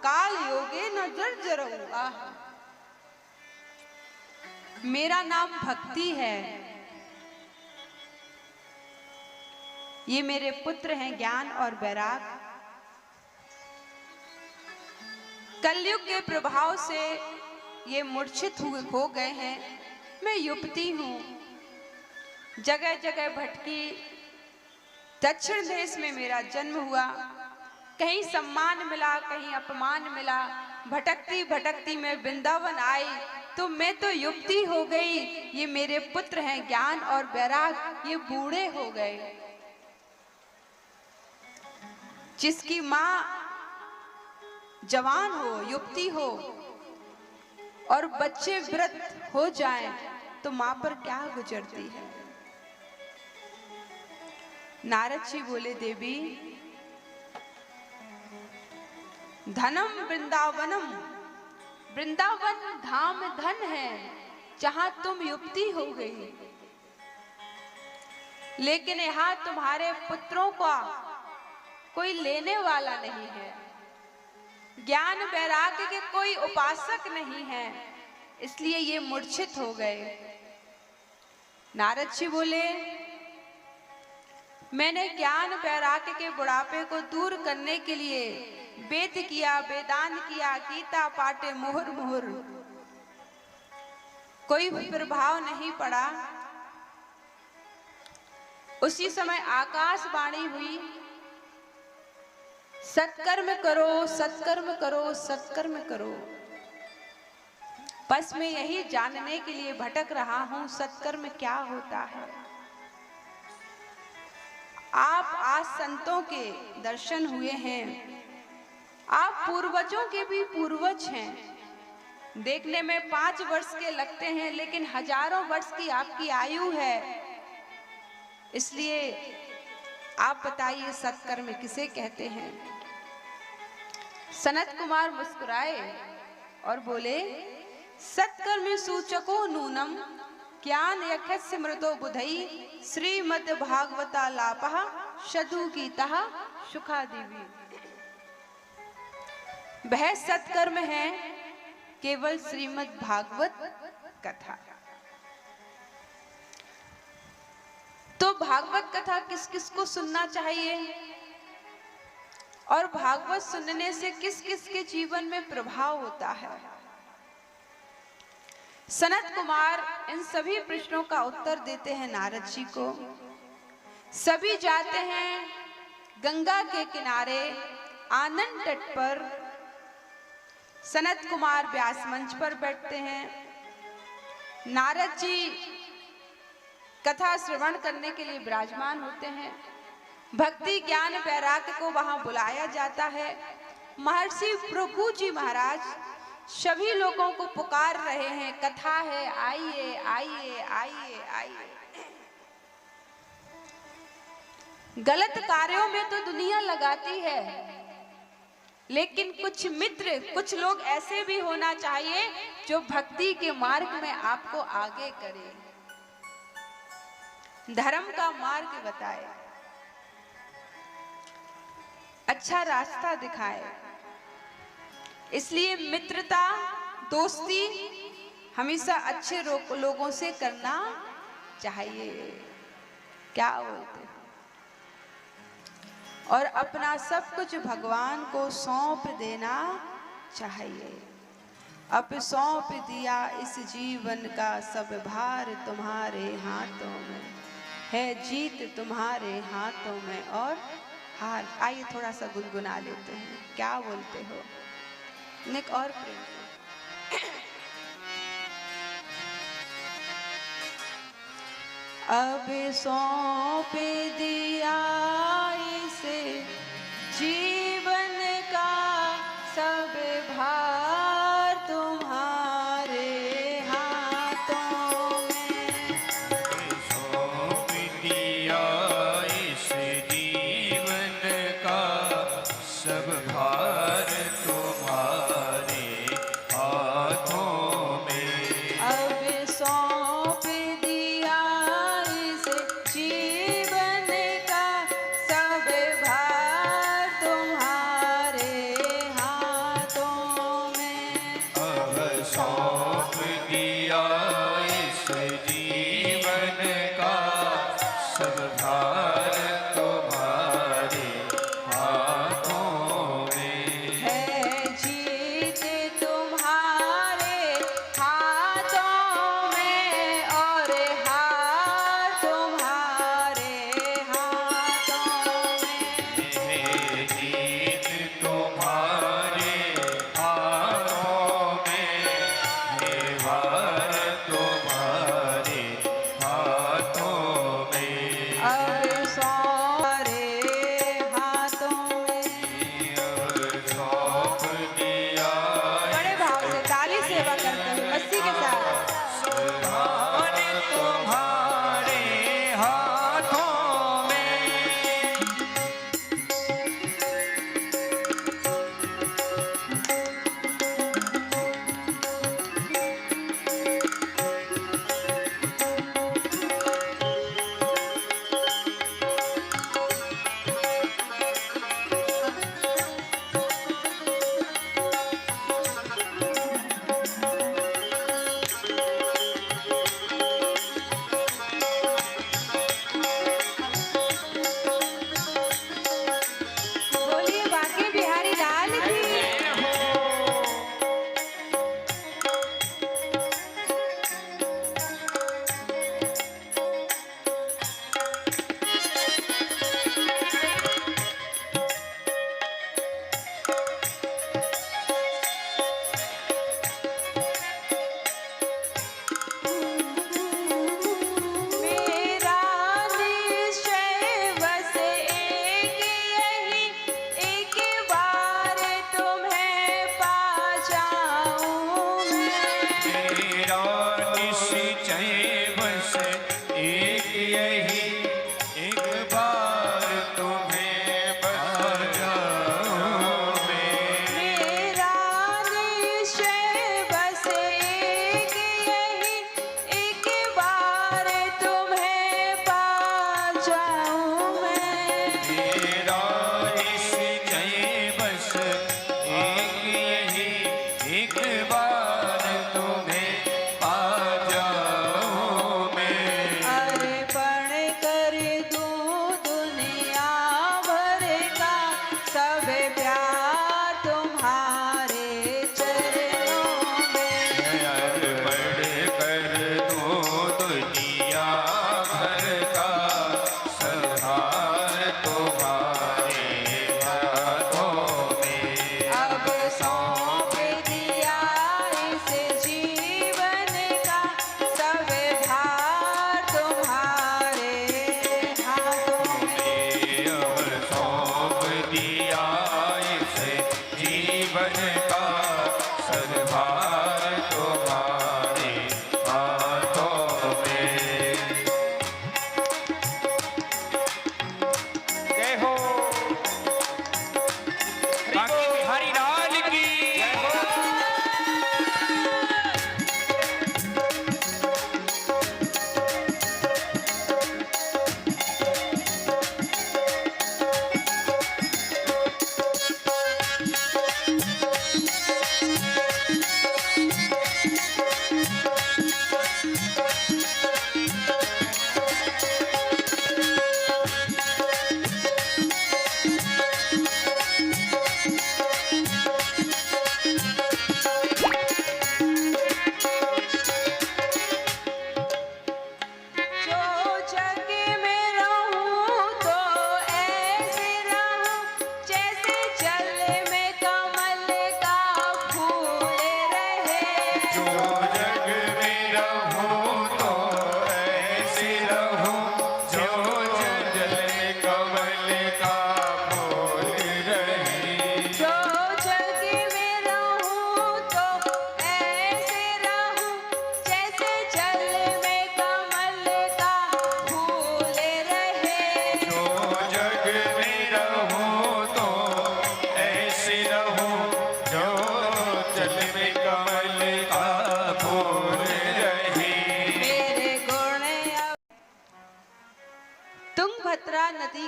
काल योगे न जर्जरौ। मेरा नाम भक्ति है, ये मेरे पुत्र हैं ज्ञान और वैराग। कलयुग के प्रभाव से ये मूर्छित हो गए हैं। मैं युवती हूँ, जगह जगह भटकी, दक्षिण देश में मेरा जन्म हुआ, कहीं सम्मान मिला, कहीं अपमान मिला। भटकती भटकती मैं वृंदावन आई तो मैं तो युवती हो गई। ये मेरे पुत्र हैं ज्ञान और वैराग, ये बूढ़े हो गए। जिसकी माँ जवान हो, युवती हो और बच्चे वृद्ध हो जाएं तो माँ पर क्या गुजरती है। नारद जी बोले, देवी धनम वृंदावनम, वृंदावन धाम धन है जहां तुम युवती हो गई, लेकिन यहाँ तुम्हारे पुत्रों का कोई लेने वाला नहीं है, ज्ञान वैराग्य के कोई उपासक नहीं है, इसलिए ये मूर्छित हो गए। नारद जी बोले, मैंने ज्ञान वैराग्य के बुढ़ापे को दूर करने के लिए वेद किया, वेदांत किया, गीता पाठे मुहुर मुहुर, कोई प्रभाव नहीं पड़ा। उसी समय आकाशवाणी हुई, सत्कर्म करो, सत्कर्म करो, सत्कर्म करो। बस मैं यही जानने के लिए भटक रहा हूं, सत्कर्म क्या होता है। आप आज संतों के दर्शन हुए हैं, आप पूर्वजों के भी पूर्वज हैं। देखने में 5 वर्ष के लगते हैं, लेकिन हजारों वर्ष की आपकी आयु है। इसलिए आप बताइए, सत्कर्म किसे कहते हैं। सनत कुमार मुस्कुराए और बोले, सत्कर्म सूचको नूनम ज्ञान यक्षस्य मृतो बुधई श्रीमद् भागवता लापः शदु गीतः सुखादिवी। वह सत्कर्म है केवल श्रीमद् भागवत कथा। तो भागवत कथा किस किस को सुनना चाहिए और भागवत सुनने से किस किस के जीवन में प्रभाव होता है। सनत कुमार इन सभी प्रश्नों का उत्तर देते हैं नारद जी को। सभी जाते हैं गंगा के किनारे आनंद तट पर। सनत कुमार व्यास मंच पर बैठते हैं। नारद जी कथा श्रवण करने के लिए विराजमान होते हैं। भक्ति ज्ञान वैराग्य को वहां बुलाया जाता है। महर्षि भृगु जी महाराज सभी लोगों को पुकार रहे हैं, कथा है, आइए आइए आइए आइए। गलत कार्यों में तो दुनिया लगाती है, लेकिन कुछ मित्र, कुछ लोग ऐसे भी होना चाहिए जो भक्ति के मार्ग में आपको आगे करे, धर्म का मार्ग बताए, अच्छा रास्ता दिखाए। इसलिए मित्रता, दोस्ती हमेशा अच्छे लोगों से करना चाहिए। क्या बोलते हैं? और अपना सब कुछ भगवान को सौंप देना चाहिए। अब सौंप दिया इस जीवन का सब भार तुम्हारे हाथों में है, जीत तुम्हारे हाथों में और हार। आइए थोड़ा सा गुनगुना लेते हैं, क्या बोलते हो? निक और प्रेम से। अब सौंप दिया इसे जीवन का सब भार तुम्हारे हाथों में। सौंप दिया इस जीवन का सब भार तुम्हारे हाथों में। अब सौंप दिया इस जीवन का सब भार तुम्हारे हाथों में। अब सौंप दिया इस जीवन का सब भार तुम्हारे हाथों में। है जीत तुम्हारे हाथों में और हार तुम्हारे हाथों में। है जीत तुम्हारे हाथों में, है हार तुम्हारे हाथों में। अब सारे हाथों में। अब सौंप दिया बड़े भाव से ताली सेवा करते हैं मस्ती के साथ। भार तुम्हारे हाथों में। बोलिए बांके बिहारी लाल की। मेरा निश्चय बस एक यही, एक बार तुम्हें पा जाऊं मैं। मेरा निश्चय बस एक यही, एक बार तुम्हें पा जाऊं मैं। मेरा निश्चय बस एक यही, एक बार तुम्हें पा जाऊं मैं। मेरा निश्चय बस एक यही, एक बार तुम्हें पा जाऊं मैं। अर्पण कर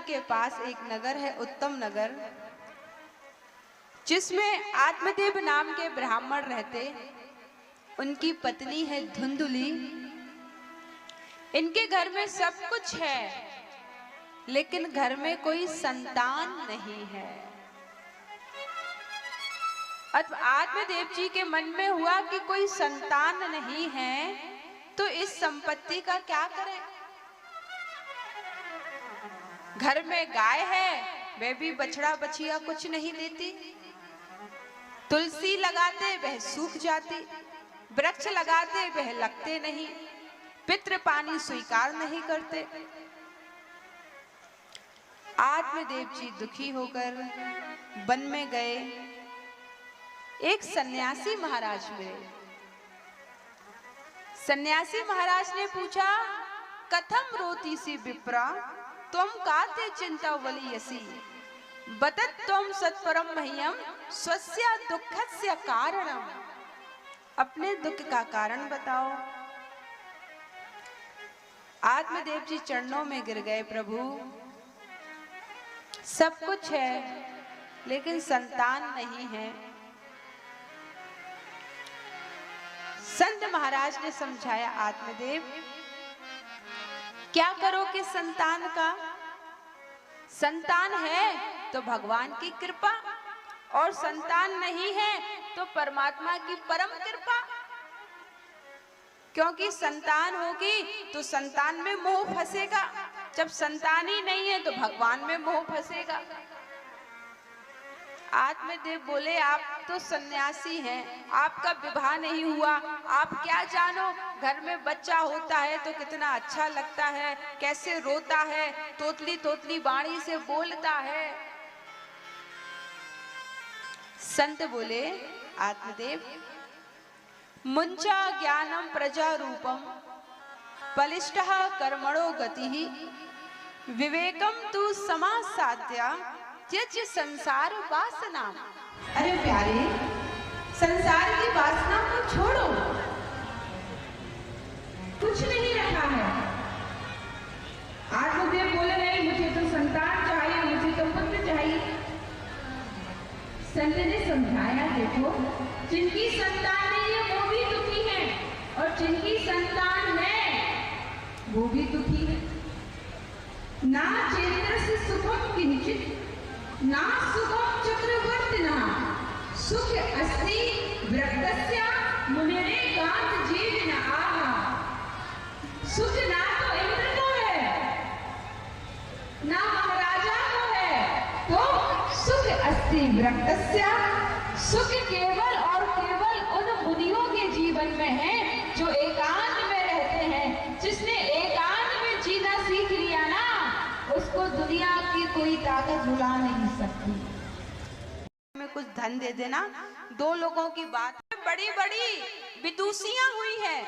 के पास एक नगर है, उत्तम नगर, जिसमें आत्मदेव नाम के ब्राह्मण रहते। उनकी पत्नी है धुंधुली। इनके घर में सब कुछ है, लेकिन घर में कोई संतान नहीं है। अब आत्मदेव जी के मन में हुआ कि कोई संतान नहीं है तो इस संपत्ति का क्या करें। घर में गाय है, वह भी बछड़ा बछिया कुछ नहीं देती। तुलसी लगाते वह सूख जाती, वृक्ष लगाते वह लगते नहीं, पितृ पानी स्वीकार नहीं करते। आत्मदेव जी दुखी होकर वन में गए। एक सन्यासी महाराज मिले। सन्यासी महाराज ने पूछा, कथम रोती सी विप्रा त्वम काते चिंता वलियसी बतत त्वम सत्परम मह्यम स्वस्य दुःखस्य कारणम। अपने दुख का कारण बताओ। आत्मदेव जी चरणों में गिर गए। प्रभु, सब कुछ है लेकिन संतान नहीं है। संत महाराज ने समझाया, आत्मदेव क्या करोगे संतान का? संतान है तो भगवान की कृपा, और संतान नहीं है तो परमात्मा की परम कृपा। क्योंकि संतान होगी तो संतान में मोह फंसेगा, जब संतान ही नहीं है तो भगवान में मोह फंसेगा। आत्मदेव बोले, आप तो सन्यासी हैं, आपका विवाह नहीं हुआ, आप क्या जानो। घर में बच्चा होता है तो कितना अच्छा लगता है, कैसे रोता है, तोतली तोतली वाणी से बोलता है। संत बोले, आत्मदेव मुंचा ज्ञानम प्रजा रूपम बलिष्ठः कर्मणो गतिः विवेकम तु समासाद्या त्यज संसार वासना। अरे प्यारे, संसार की वासना को छोड़ो, कुछ नहीं रखा है। आत्मदेव बोले, नहीं मुझे तो संतान चाहिए, मुझे तो पुत्र चाहिए। संत ने समझाया, देखो जिनकी संतान नहीं है वो भी दुखी है, और जिनकी संतान है वो भी दुखी है। ना चेतस्य सुखम किंचित ना सुखम चक्रवर्तिना सुख अस्ति वृद्धस्य मुनिरेकांत जीवन आहा। सुख ना तो इंद्र को है ना महाराजा को है, तो सुख अस्ति वृद्धस्य। सुख केवल और केवल उन मुनियों के जीवन में है जो एकांत में रहते हैं। जिसने एकांत में जीना सीख लिया ना, उसको दुनिया की कोई ताकत भुला नहीं सकती। में कुछ धन दे देना, दो लोगों की बात। बड़ी बड़ी विदुषियां हुई हैं,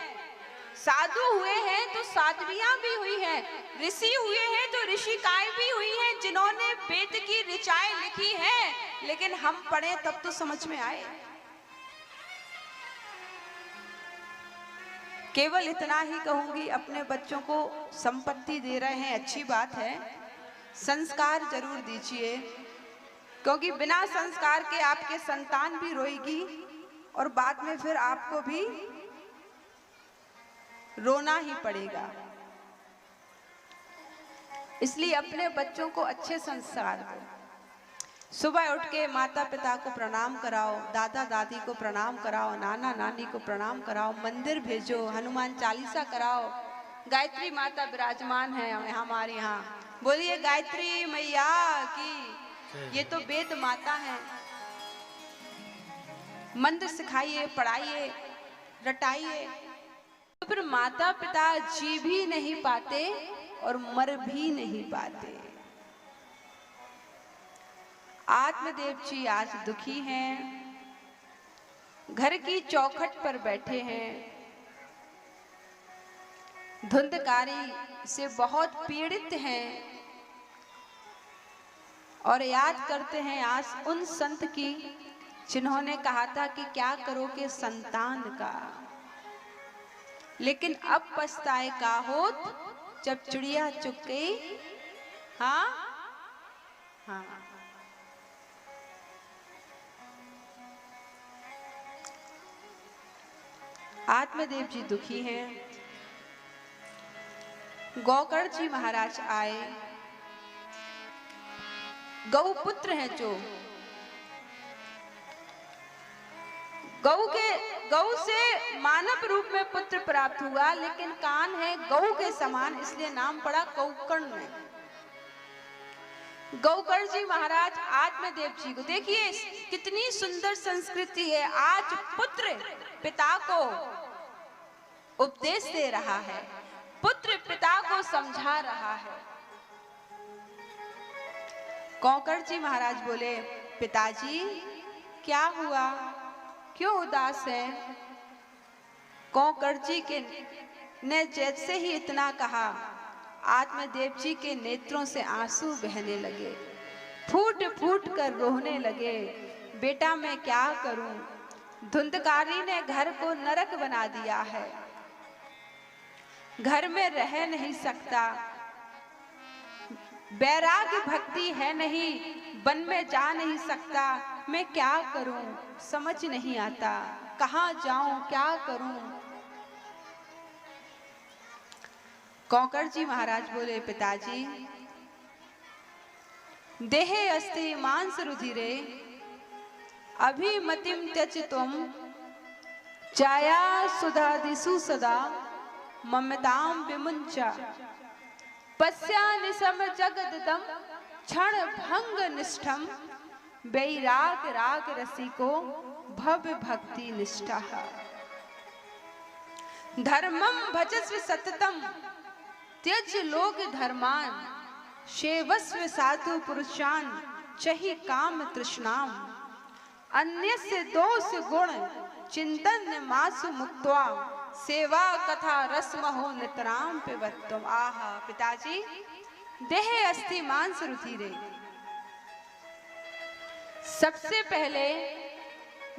साधु हुए हैं तो साध्वियां भी हुई हैं, ऋषि हुए हैं तो ऋषिकाएं भी हुई हैं, जिन्होंने वेद की ऋचाएं लिखी हैं। लेकिन हम पढ़े तब तो समझ में आए। केवल इतना ही कहूंगी, अपने बच्चों को संपत्ति दे रहे हैं, अच्छी बात है, संस्कार जरूर दीजिए, क्योंकि बिना संस्कार के आपके संतान भी रोएगी और बाद में फिर आपको भी रोना ही पड़ेगा। इसलिए अपने बच्चों को अच्छे संस्कार दो। सुबह उठ के माता पिता को प्रणाम कराओ, दादा दादी को प्रणाम कराओ, नाना नानी को प्रणाम कराओ, मंदिर भेजो, हनुमान चालीसा कराओ। गायत्री माता विराजमान है हमारे यहाँ, बोलिए गायत्री मैया की। ये तो वेद माता है। मंत्र सिखाइए, पढ़ाइए, रटाइए। तो फिर माता पिता जी भी नहीं पाते और मर भी नहीं पाते। आत्मदेव जी आज दुखी हैं, घर की चौखट पर बैठे हैं, धुंधकारी से बहुत पीड़ित हैं और याद करते हैं आज उन संत की जिन्होंने कहा था कि क्या करोगे संतान का। लेकिन अब पछताए का होत जब चिड़िया चुग गई, हाँ हाँ, आत्मदेव जी दुखी हैं। गौकर्ण जी महाराज आए, गौ पुत्र हैं जो गौ से मानव रूप में पुत्र प्राप्त हुआ, लेकिन कान है गौ के समान, इसलिए नाम पड़ा गौकर्ण। गौकर्ण जी महाराज आत्मदेव जी को देखिए कितनी सुंदर संस्कृति है। आज पुत्र पिता को उपदेश दे रहा है, पुत्र पिता को समझा रहा है। गौकर्ण जी महाराज बोले, पिताजी क्या हुआ, क्यों उदास है? गौकर्ण जी के ने जैसे ही इतना कहा, आत्मदेव जी के नेत्रों से आंसू बहने लगे, फूट फूट कर रोने लगे। बेटा मैं क्या करूं, धुंधकारी ने घर को नरक बना दिया है, घर में रह नहीं सकता, बैराग्य भक्ति है नहीं, वन में जा नहीं सकता, मैं क्या करूं, समझ नहीं आता, कहां जाऊं, क्या करूं? गौकर्ण जी महाराज बोले, पिताजी देहे अस्ति मांस रुधिरे अभिमतिम त्यज त्वम जाया सुधादिषु सदा ममताम विमुंचा पश्यानिसम जगददम क्षण भंग निष्ठम वैराग राग रसिको भव्य भक्ति निष्ठा धर्मम भजस्व सततम त्यज लोक धर्मान सेवस्व साधु पुरुषान चहि काम तृष्णाम अन्यस्य दोष गुण चिंतन मासु मुक्त्वा सेवा कथा रसमहो नितराम पिबत्तम। आहा पिताजी, देहे अस्ति मांस रुधिरे, सबसे पहले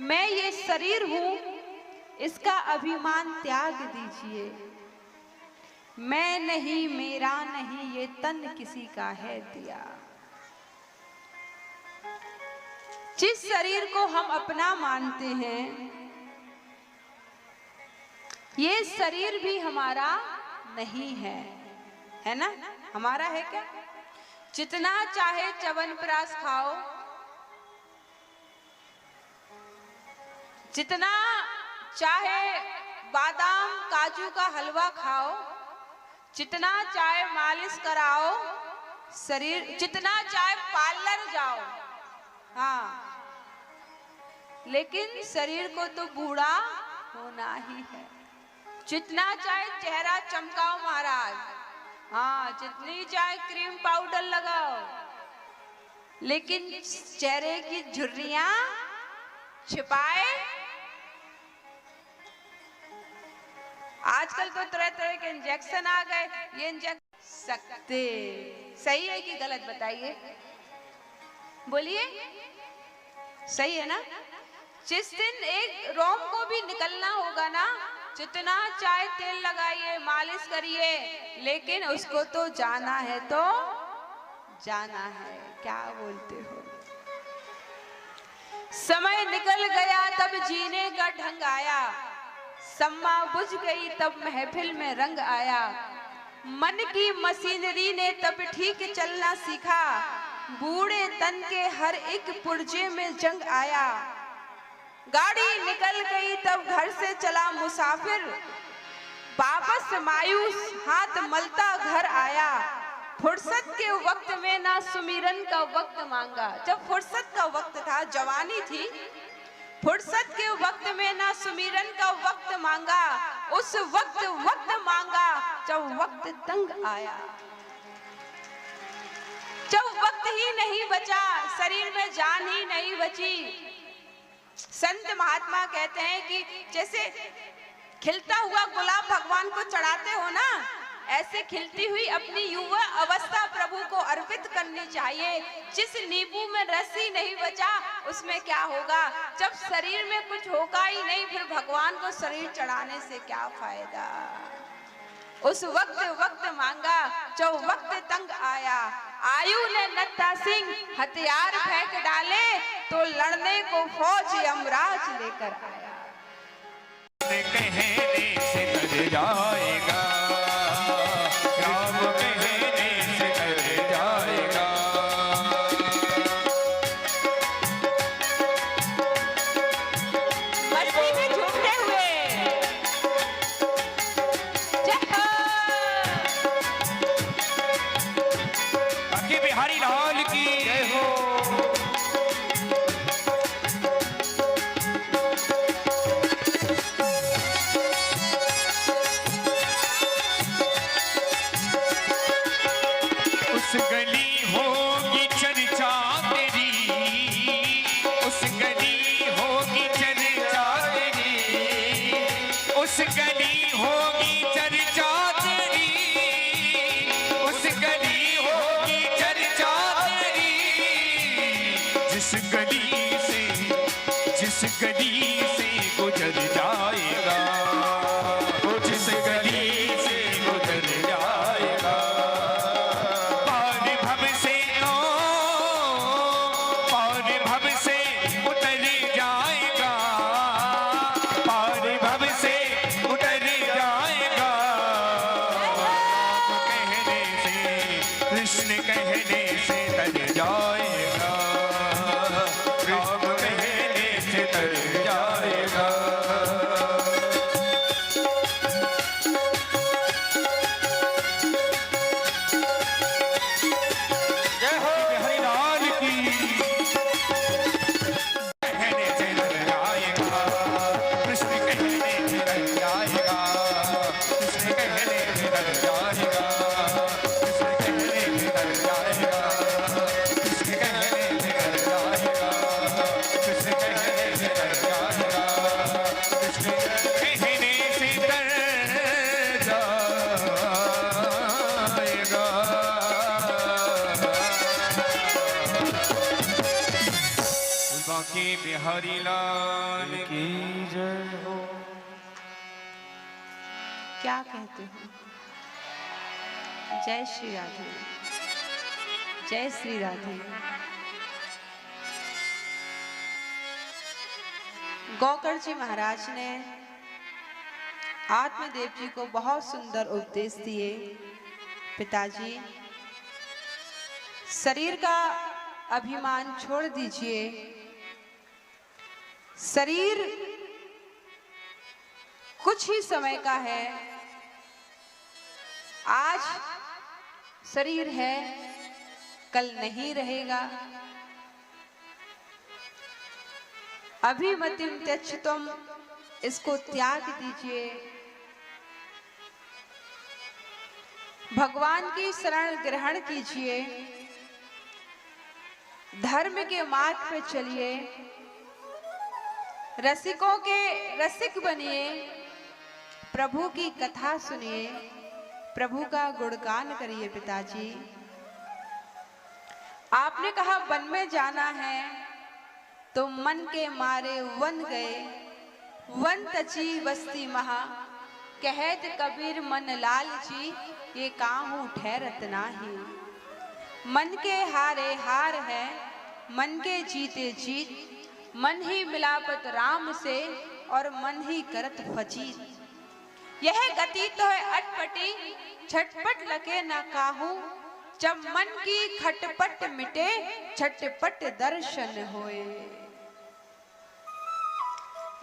मैं ये शरीर हूं, इसका अभिमान त्याग दीजिए। मैं नहीं, मेरा नहीं, ये तन किसी का है दिया। जिस शरीर को हम अपना मानते हैं, ये शरीर भी हमारा नहीं है ना? हमारा है क्या? जितना चाहे च्यवनप्राश खाओ, जितना चाहे बादाम काजू का हलवा खाओ, जितना चाहे मालिश कराओ, शरीर जितना चाहे पार्लर जाओ, हाँ, लेकिन शरीर को तो बूढ़ा होना ही है। जितना चाहे चेहरा चमकाओ महाराज, हाँ, जितनी चाहे क्रीम पाउडर लगाओ, लेकिन चेहरे की झुर्रियां छिपाए। आजकल तो तरह तरह के इंजेक्शन आ गए, ये इंजेक्शन सकते सही है कि गलत बताइए, बोलिए, सही है ना? जिस दिन एक रोम को भी निकलना होगा ना, जितना चाहे तेल लगाइए, मालिश करिए, लेकिन उसको तो जाना है, तो जाना है। क्या बोलते हो? समय निकल गया तब जीने का ढंग आया, सम्मा बुझ गई तब महफिल में रंग आया, मन की मशीनरी ने तब ठीक चलना सीखा, बूढ़े तन के हर एक पुर्जे में जंग आया। गाड़ी निकल गई तब घर से चला मुसाफिर, वापस मायूस हाथ मलता घर आया। फुर्सत के वक्त में ना सुमिरन का वक्त मांगा, जब फुर्सत का वक्त था, जवानी थी, फुर्सत के वक्त में ना सुमिरन का वक्त मांगा, उस वक्त मांगा जब वक्त तंग आया। जब वक्त ही नहीं बचा, शरीर में जान ही नहीं बची। संत महात्मा कहते हैं कि जैसे खिलता हुआ गुलाब भगवान को चढ़ाते हो ना, ऐसे खिलती हुई अपनी युवा अवस्था प्रभु को अर्पित करनी चाहिए। जिस नींबू में रस ही नहीं बचा, उसमें क्या होगा? जब शरीर में कुछ होगा ही नहीं, फिर भगवान को शरीर चढ़ाने से क्या फायदा? उस वक्त मांगा जब वक्त तंग आया। आयु ने नत्था सिंह हथियार फेंक डाले तो लड़ने को फौज यमराज लेकर आया। कहने से कर जाएगा, राम कहने से कर जाएगा। मस्ती में झूमते हुए जय हो। बाकी बिहारी लाल की जय हो। उस गली होगी चर्चा तेरी, उस गली होगी चर्चा तेरी, उस गली होगी चर्चा तेरी, उस गली होगी चर्चा तेरी। जिस गली से गुजर जाएगा, वो जिस गली से गुजर जाएगा। पार भव से उतर जाएगा, पार भव से उतर जाएगा। राम कहने से, कृष्ण कहने से तर जाएगा, राम कहने से तर जाएगा। जय हो बिहारी लाल की। कहने से तर जाएगा, कृष्ण कहने से तर जाएगा, कृष्ण कहने से तर जाएगा, कृष्ण कहने से तर जाएगा, कृष्ण कहने से तर जाएगा, कृष्ण कहने से तर जाएगा, कृष्ण कहने से तर जाएगा। बाकी बिहारी लाल की जय हो। क्या कहते हो? जय श्री राधे, जय श्री राधे। गौकर जी महाराज ने आत्मदेव जी को बहुत सुंदर उपदेश दिए। पिताजी, शरीर का अभिमान छोड़ दीजिए। शरीर कुछ ही समय का है। आज शरीर है, कल नहीं रहेगा। अभिमतिम त्यज्यतुम, इसको त्याग दीजिए। भगवान की शरण ग्रहण कीजिए। धर्म के मार्ग पे चलिए। रसिकों के रसिक बनिए। प्रभु की कथा सुनिए। प्रभु का गुणगान करिए। पिताजी, आपने कहा वन में जाना है तो मन के मारे वन गए। वन तची बस्ती महा, कहत कबीर मन लाल जी, ये काहू ठहरत नाही। मन के हारे हार है, मन के जीते जीत। मन ही मिलापत राम से और मन ही करत फजीत। यह गति तो है अटपटी, झटपट लगे ना काहू। जब मन की खटपट मिटे, झटपट दर्शन होए।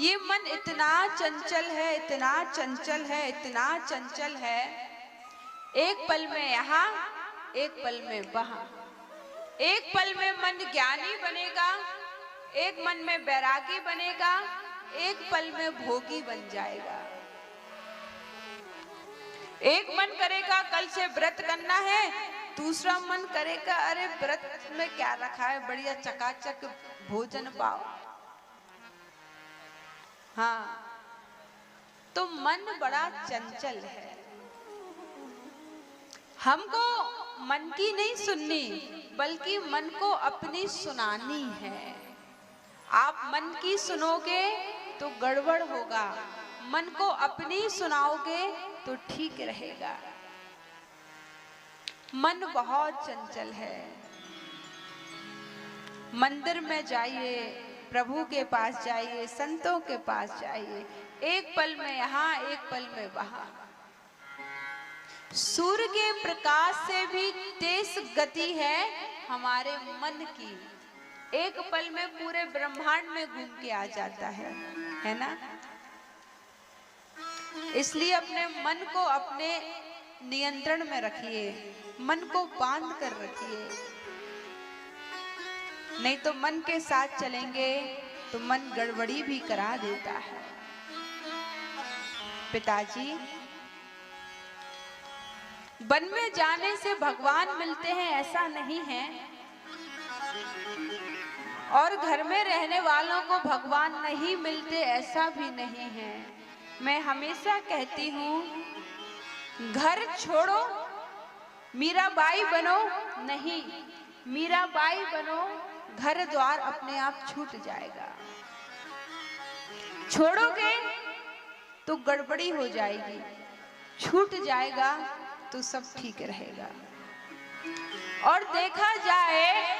ये मन इतना चंचल है, इतना चंचल है, इतना चंचल है। एक पल में यहाँ, एक पल में वहां। एक पल में मन ज्ञानी बनेगा, एक मन में बैरागी बनेगा, एक पल में भोगी बन जाएगा। एक मन करेगा कल से व्रत करना है, दूसरा मन करेगा अरे व्रत में क्या रखा है, बढ़िया चकाचक भोजन पाओ। हाँ, तो मन बड़ा चंचल है। हमको मन की नहीं सुननी, बल्कि मन को अपनी सुनानी है। आप मन की सुनोगे तो गड़बड़ होगा, मन को अपनी सुनाओगे तो ठीक रहेगा। मन बहुत चंचल है। मंदिर में जाइए, प्रभु के पास जाइए, संतों के पास जाइए, एक पल में यहाँ, एक पल में वहां। सूर्य के प्रकाश से भी तेज गति है हमारे मन की, एक पल में पूरे ब्रह्मांड में घूम के आ जाता है ना। इसलिए अपने मन को अपने नियंत्रण में रखिए, मन को बांध कर रखिए, नहीं तो मन के साथ चलेंगे तो मन गड़बड़ी भी करा देता है। पिताजी, वन में जाने से भगवान मिलते हैं ऐसा नहीं है, और घर में रहने वालों को भगवान नहीं मिलते ऐसा भी नहीं है। मैं हमेशा कहती हूँ, घर छोड़ो मीराबाई बनो, नहीं, मीराबाई बनो, घर द्वार अपने आप छूट जाएगा। छोड़ोगे तो गड़बड़ी हो जाएगी, छूट जाएगा तो सब ठीक रहेगा। और देखा जाए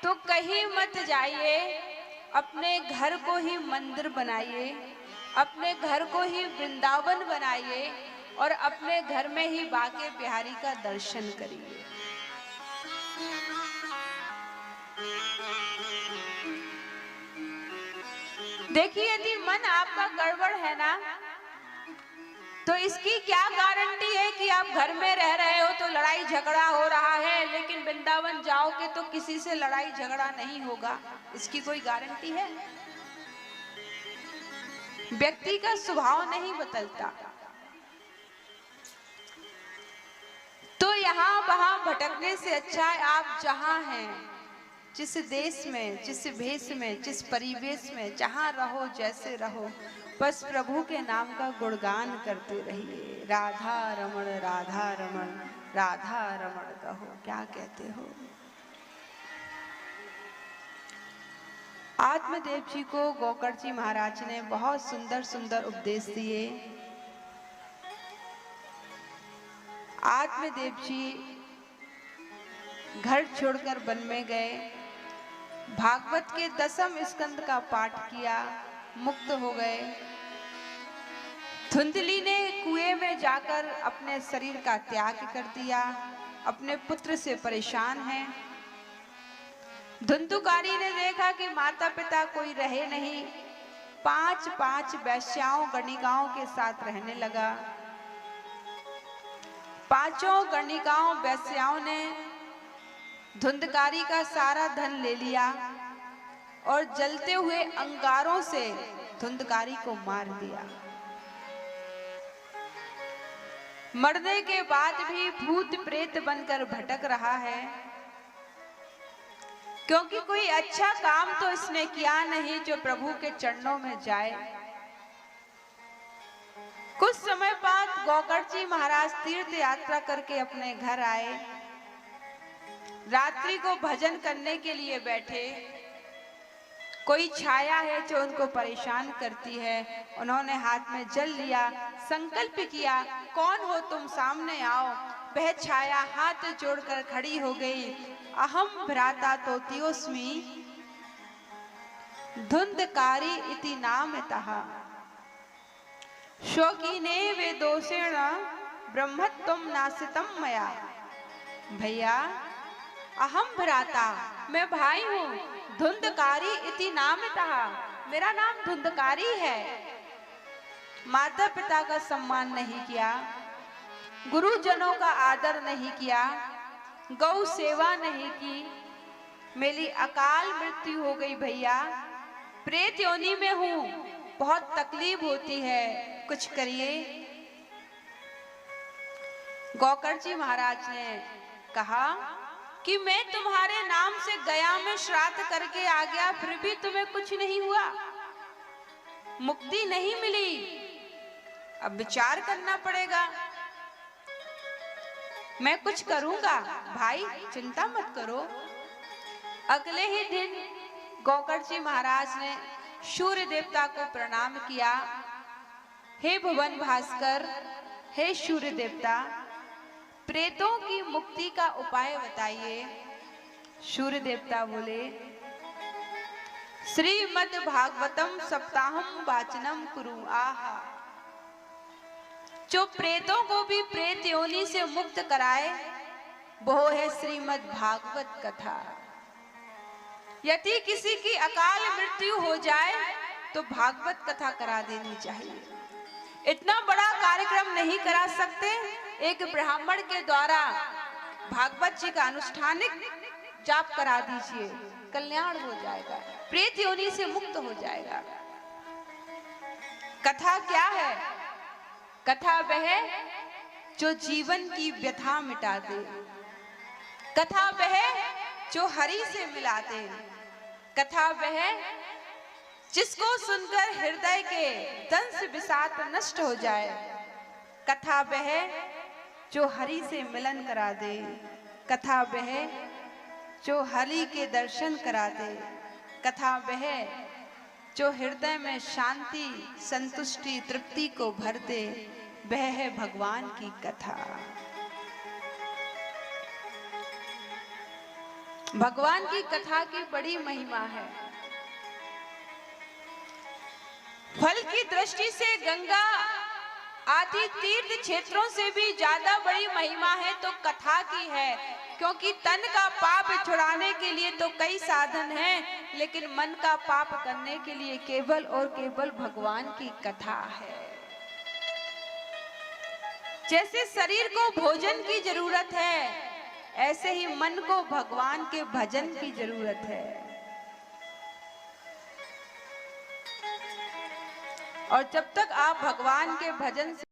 तो कहीं मत जाइए, अपने घर को ही मंदिर बनाइए, अपने घर को ही वृंदावन बनाइए, और अपने घर में ही बांके बिहारी का दर्शन करिए। देखिए, यदि मन आपका गड़बड़ है ना, तो इसकी क्या गारंटी है कि आप घर में रह रहे हो तो लड़ाई झगड़ा हो रहा है, लेकिन वृंदावन जाओगे तो किसी से लड़ाई झगड़ा नहीं होगा? इसकी कोई गारंटी है? व्यक्ति का स्वभाव नहीं बदलता। तो यहाँ वहां भटकने से अच्छा है आप जहां हैं, जिस देश में, जिस भेष में, जिस परिवेश में, जहां रहो, जैसे रहो, बस प्रभु के नाम का गुणगान करते रहिए। राधा रमण, राधा रमण, राधा रमण कहो। क्या कहते हो? आत्मदेव जी को गोकर्ण जी महाराज ने बहुत सुंदर सुंदर उपदेश दिए। आत्मदेव जी घर छोड़कर वन में गए, भागवत के 10वें स्कंद का पाठ किया, मुक्त हो गए। धुंधली ने कुएं में जाकर अपने शरीर का त्याग कर दिया, अपने पुत्र से परेशान है। धुंधुकारी ने देखा कि माता पिता कोई रहे नहीं, 5 वैश्याओं गणिकाओं के साथ रहने लगा। 5 गणिकाओं वैश्याओं ने धुंधकारी का सारा धन ले लिया और जलते हुए अंगारों से धुंधकारी को मार दिया। मरने के बाद भी भूत प्रेत बनकर भटक रहा है, क्योंकि कोई अच्छा काम तो इसने किया नहीं जो प्रभु के चरणों में जाए। कुछ समय बाद गोकर्ण जी महाराज तीर्थ यात्रा करके अपने घर आए। रात्रि को भजन करने के लिए बैठे। कोई छाया है जो उनको परेशान करती है। उन्होंने हाथ में जल लिया, संकल्प किया, कौन हो तुम, सामने आओ। वह छाया हाथ जोड़कर खड़ी हो गई। अहम भ्राता तोतियोस्मि धुंधकारी इति नामतः शोकीने वे दोषेण ब्रह्मत्वं नासितम मया। भैया, अहम भ्राता, मैं भाई हूँ, धुंधकारी इति नामतः, मेरा नाम धुंधकारी है। माता पिता का सम्मान नहीं किया, गुरुजनों का आदर नहीं किया, गौ सेवा नहीं की, मेरी अकाल मृत्यु हो गई भैया। प्रेत योनि में हूँ, बहुत तकलीफ होती है, कुछ करिए। गोकर्ण जी महाराज ने कहा कि मैं तुम्हारे नाम से गया में श्राद्ध करके आ गया, फिर भी तुम्हें कुछ नहीं हुआ, मुक्ति नहीं मिली। अब विचार करना पड़ेगा, मैं कुछ करूंगा। भाई चिंता मत करो। अगले ही दिन गोकर्ण जी महाराज ने सूर्य देवता को प्रणाम किया। हे भुवन भास्कर, हे सूर्य देवता, प्रेतों की मुक्ति का उपाय बताइए। सूर्य देवता बोले, श्रीमद् भागवतम सप्ताहम वाचनम कुरु। आहा, जो प्रेतों को भी प्रेत योनि से मुक्त कराए वो है श्रीमद् भागवत कथा। यदि किसी की अकाल मृत्यु हो जाए तो भागवत कथा करा देनी चाहिए। इतना बड़ा कार्यक्रम नहीं करा सकते, एक ब्राह्मण के द्वारा भागवत जी का अनुष्ठानिक जाप करा दीजिए, कल्याण हो जाएगा, प्रेत योनि से मुक्त हो जाएगा। कथा क्या है? कथा वह जो जीवन की व्यथा मिटा दे, कथा वह जो हरि से मिला दे, कथा वह जिसको सुनकर हृदय के दंश विषाद नष्ट हो जाए, कथा वह जो हरि से मिलन करा दे, कथा वह जो हरि के दर्शन करा दे, कथा वह जो हृदय में शांति, संतुष्टि, तृप्ति को भर दे, वह है भगवान की कथा। भगवान की कथा की बड़ी महिमा है। फल की दृष्टि से गंगा आदि तीर्थ क्षेत्रों से भी ज्यादा बड़ी महिमा है तो कथा की है, क्योंकि तन का पाप छुड़ाने के लिए तो कई साधन हैं, लेकिन मन का पाप करने के लिए केवल और केवल भगवान की कथा है। जैसे शरीर को भोजन की जरूरत है, ऐसे ही मन को भगवान के भजन की जरूरत है। और जब तक आप भगवान के भजन से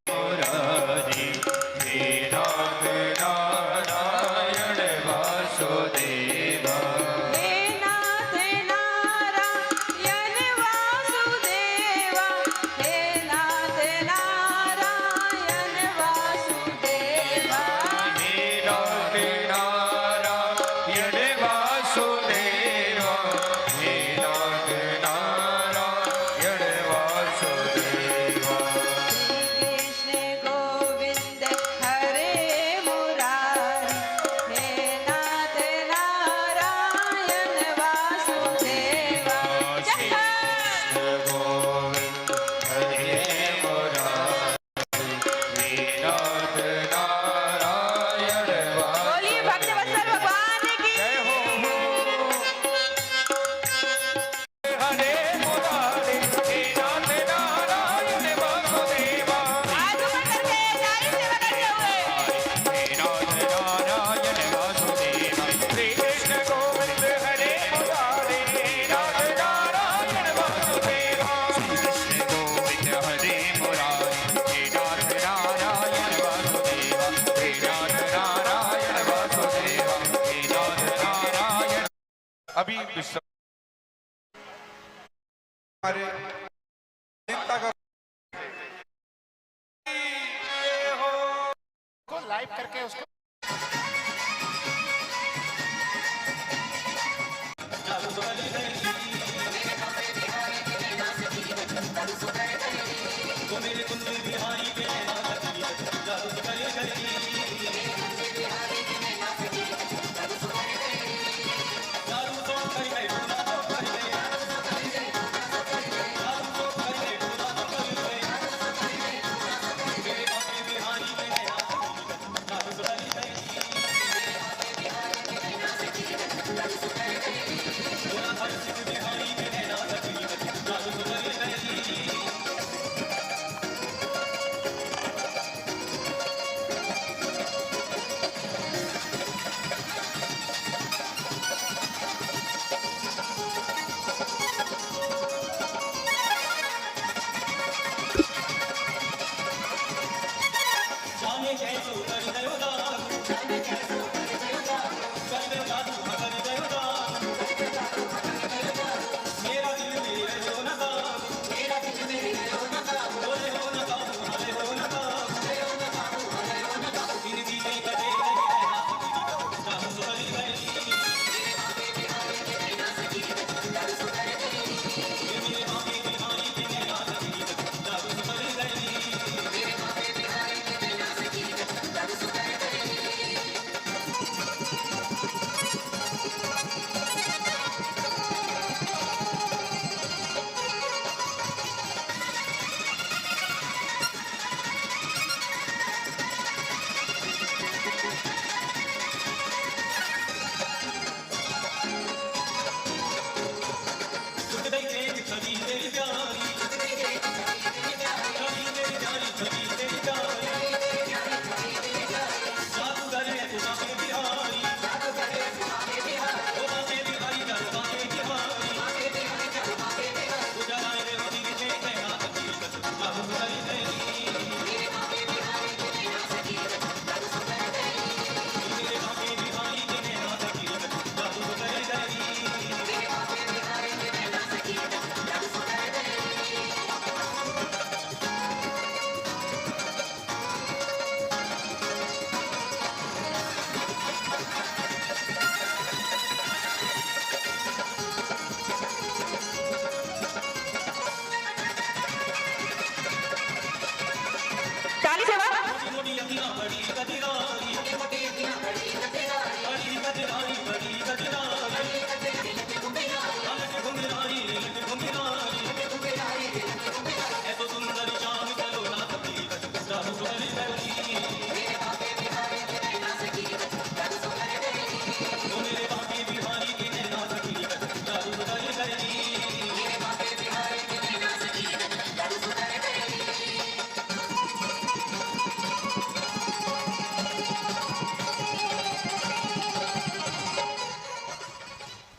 अभी विश्व हमारे नेता का को लाइव करके उसको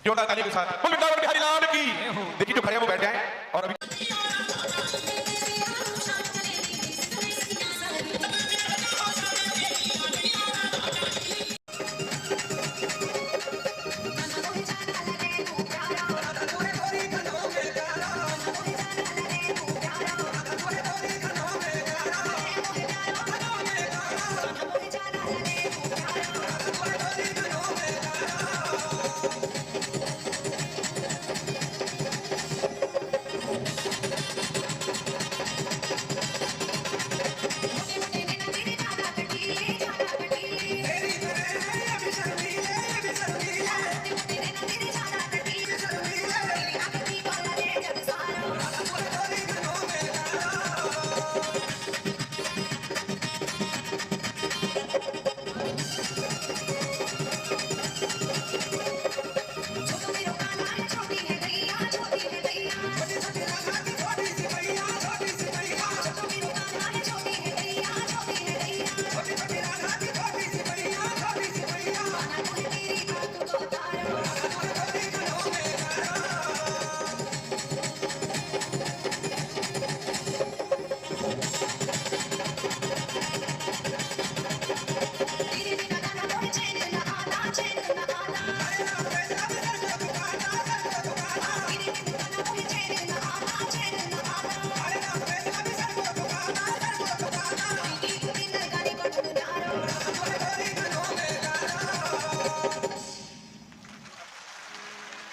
जोरदार ताली के साथ बोल वृंदावन बिहारी लाल की। देखिए जो खड़े हैं वो बैठ जाएं और अभी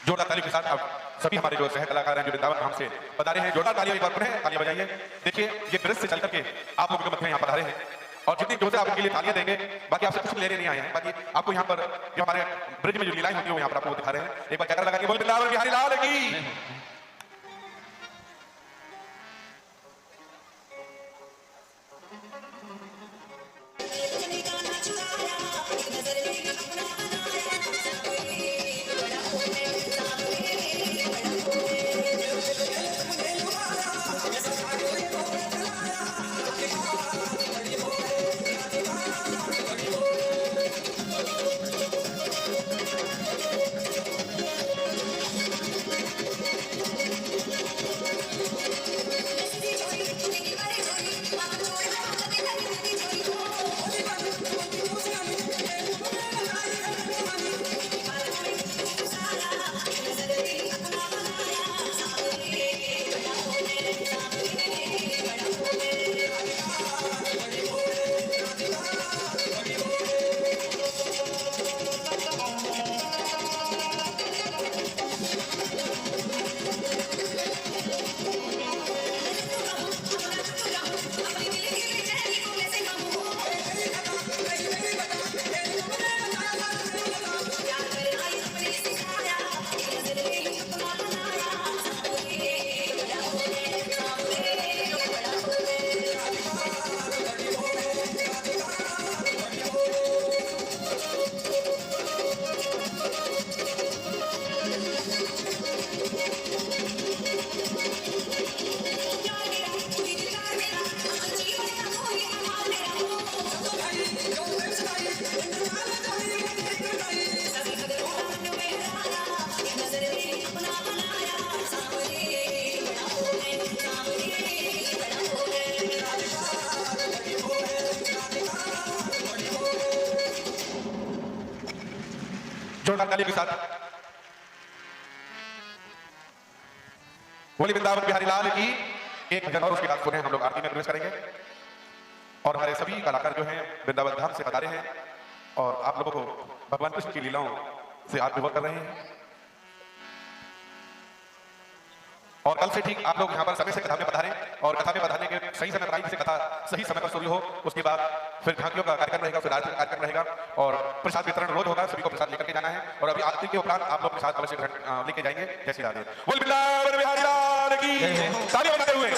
जोरदार ताली के साथ अब सभी हमारे जो सह कलाकार हैं जो वृंदावन धाम से पधारे हैं, जोरदार तालियां एक बार पुनः तालियां बजाइए। देखिए ये ब्रिज से चल करके आप लोगों के मध्य में यहाँ पधारे हैं और जितनी जोर से आप इनके लिए तालियां देंगे, बाकी आपसे कुछ लेने नहीं आए हैं, बाकी आपको यहाँ पर जो हमारे ब्रिज में जो लीलाएं होती है वो यहाँ पर आपको दिखा रहे हैं। एक बार चक्कर लगा के बोल वृंदावन बिहारी लाल की। जोरदार ताली के साथ बोली वृंदावन बिहारी लाल की। एक भजन और उसके बाद पुनः हम लोग आरती में प्रवेश करेंगे और हमारे सभी कलाकार जो हैं वृंदावन धाम से पधारे हैं और आप लोगों को भगवान कृष्ण की लीलाओं से आप विभोर कर रहे हैं। और कल से ठीक आप लोग यहाँ पर समय से कथा में पधारें और कथा में पधारने के सही समय पर, जिससे कथा सही समय पर शुरू हो। उसके बाद फिर झांकियों का कार्यक्रम रहेगा, फिर आरती का कार्यक्रम रहेगा और प्रसाद वितरण रोज होगा। सभी को प्रसाद लेकर के जाना है और अभी आरती के उपरांत आप लोग प्रसाद अवश्य लेके जाएंगे। जय श्री राधे। बोल वृंदावन बिहारी लाल की। तालियां बजाते हुए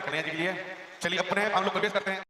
कन्हैया जी के लिए। चलिए अपने हम लोग प्रवेश करते हैं।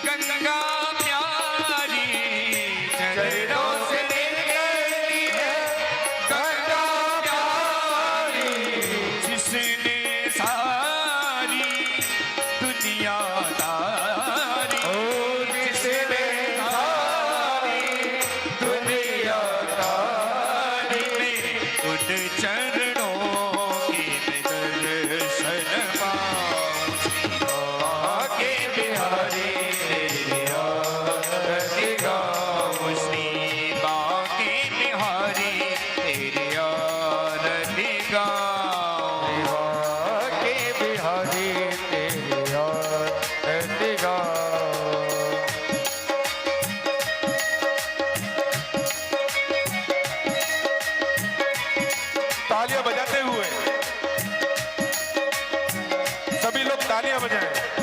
गंगा प्यारी चरणों से निकलती है, गंगा प्यारी जिसने सारी दुनिया तारी, जिसने सारी दुनिया तारी, उन चरणों की दर्शन पाऊं के बिहारी तालियां बजाते हुए सभी लोग तालियां बजाएं।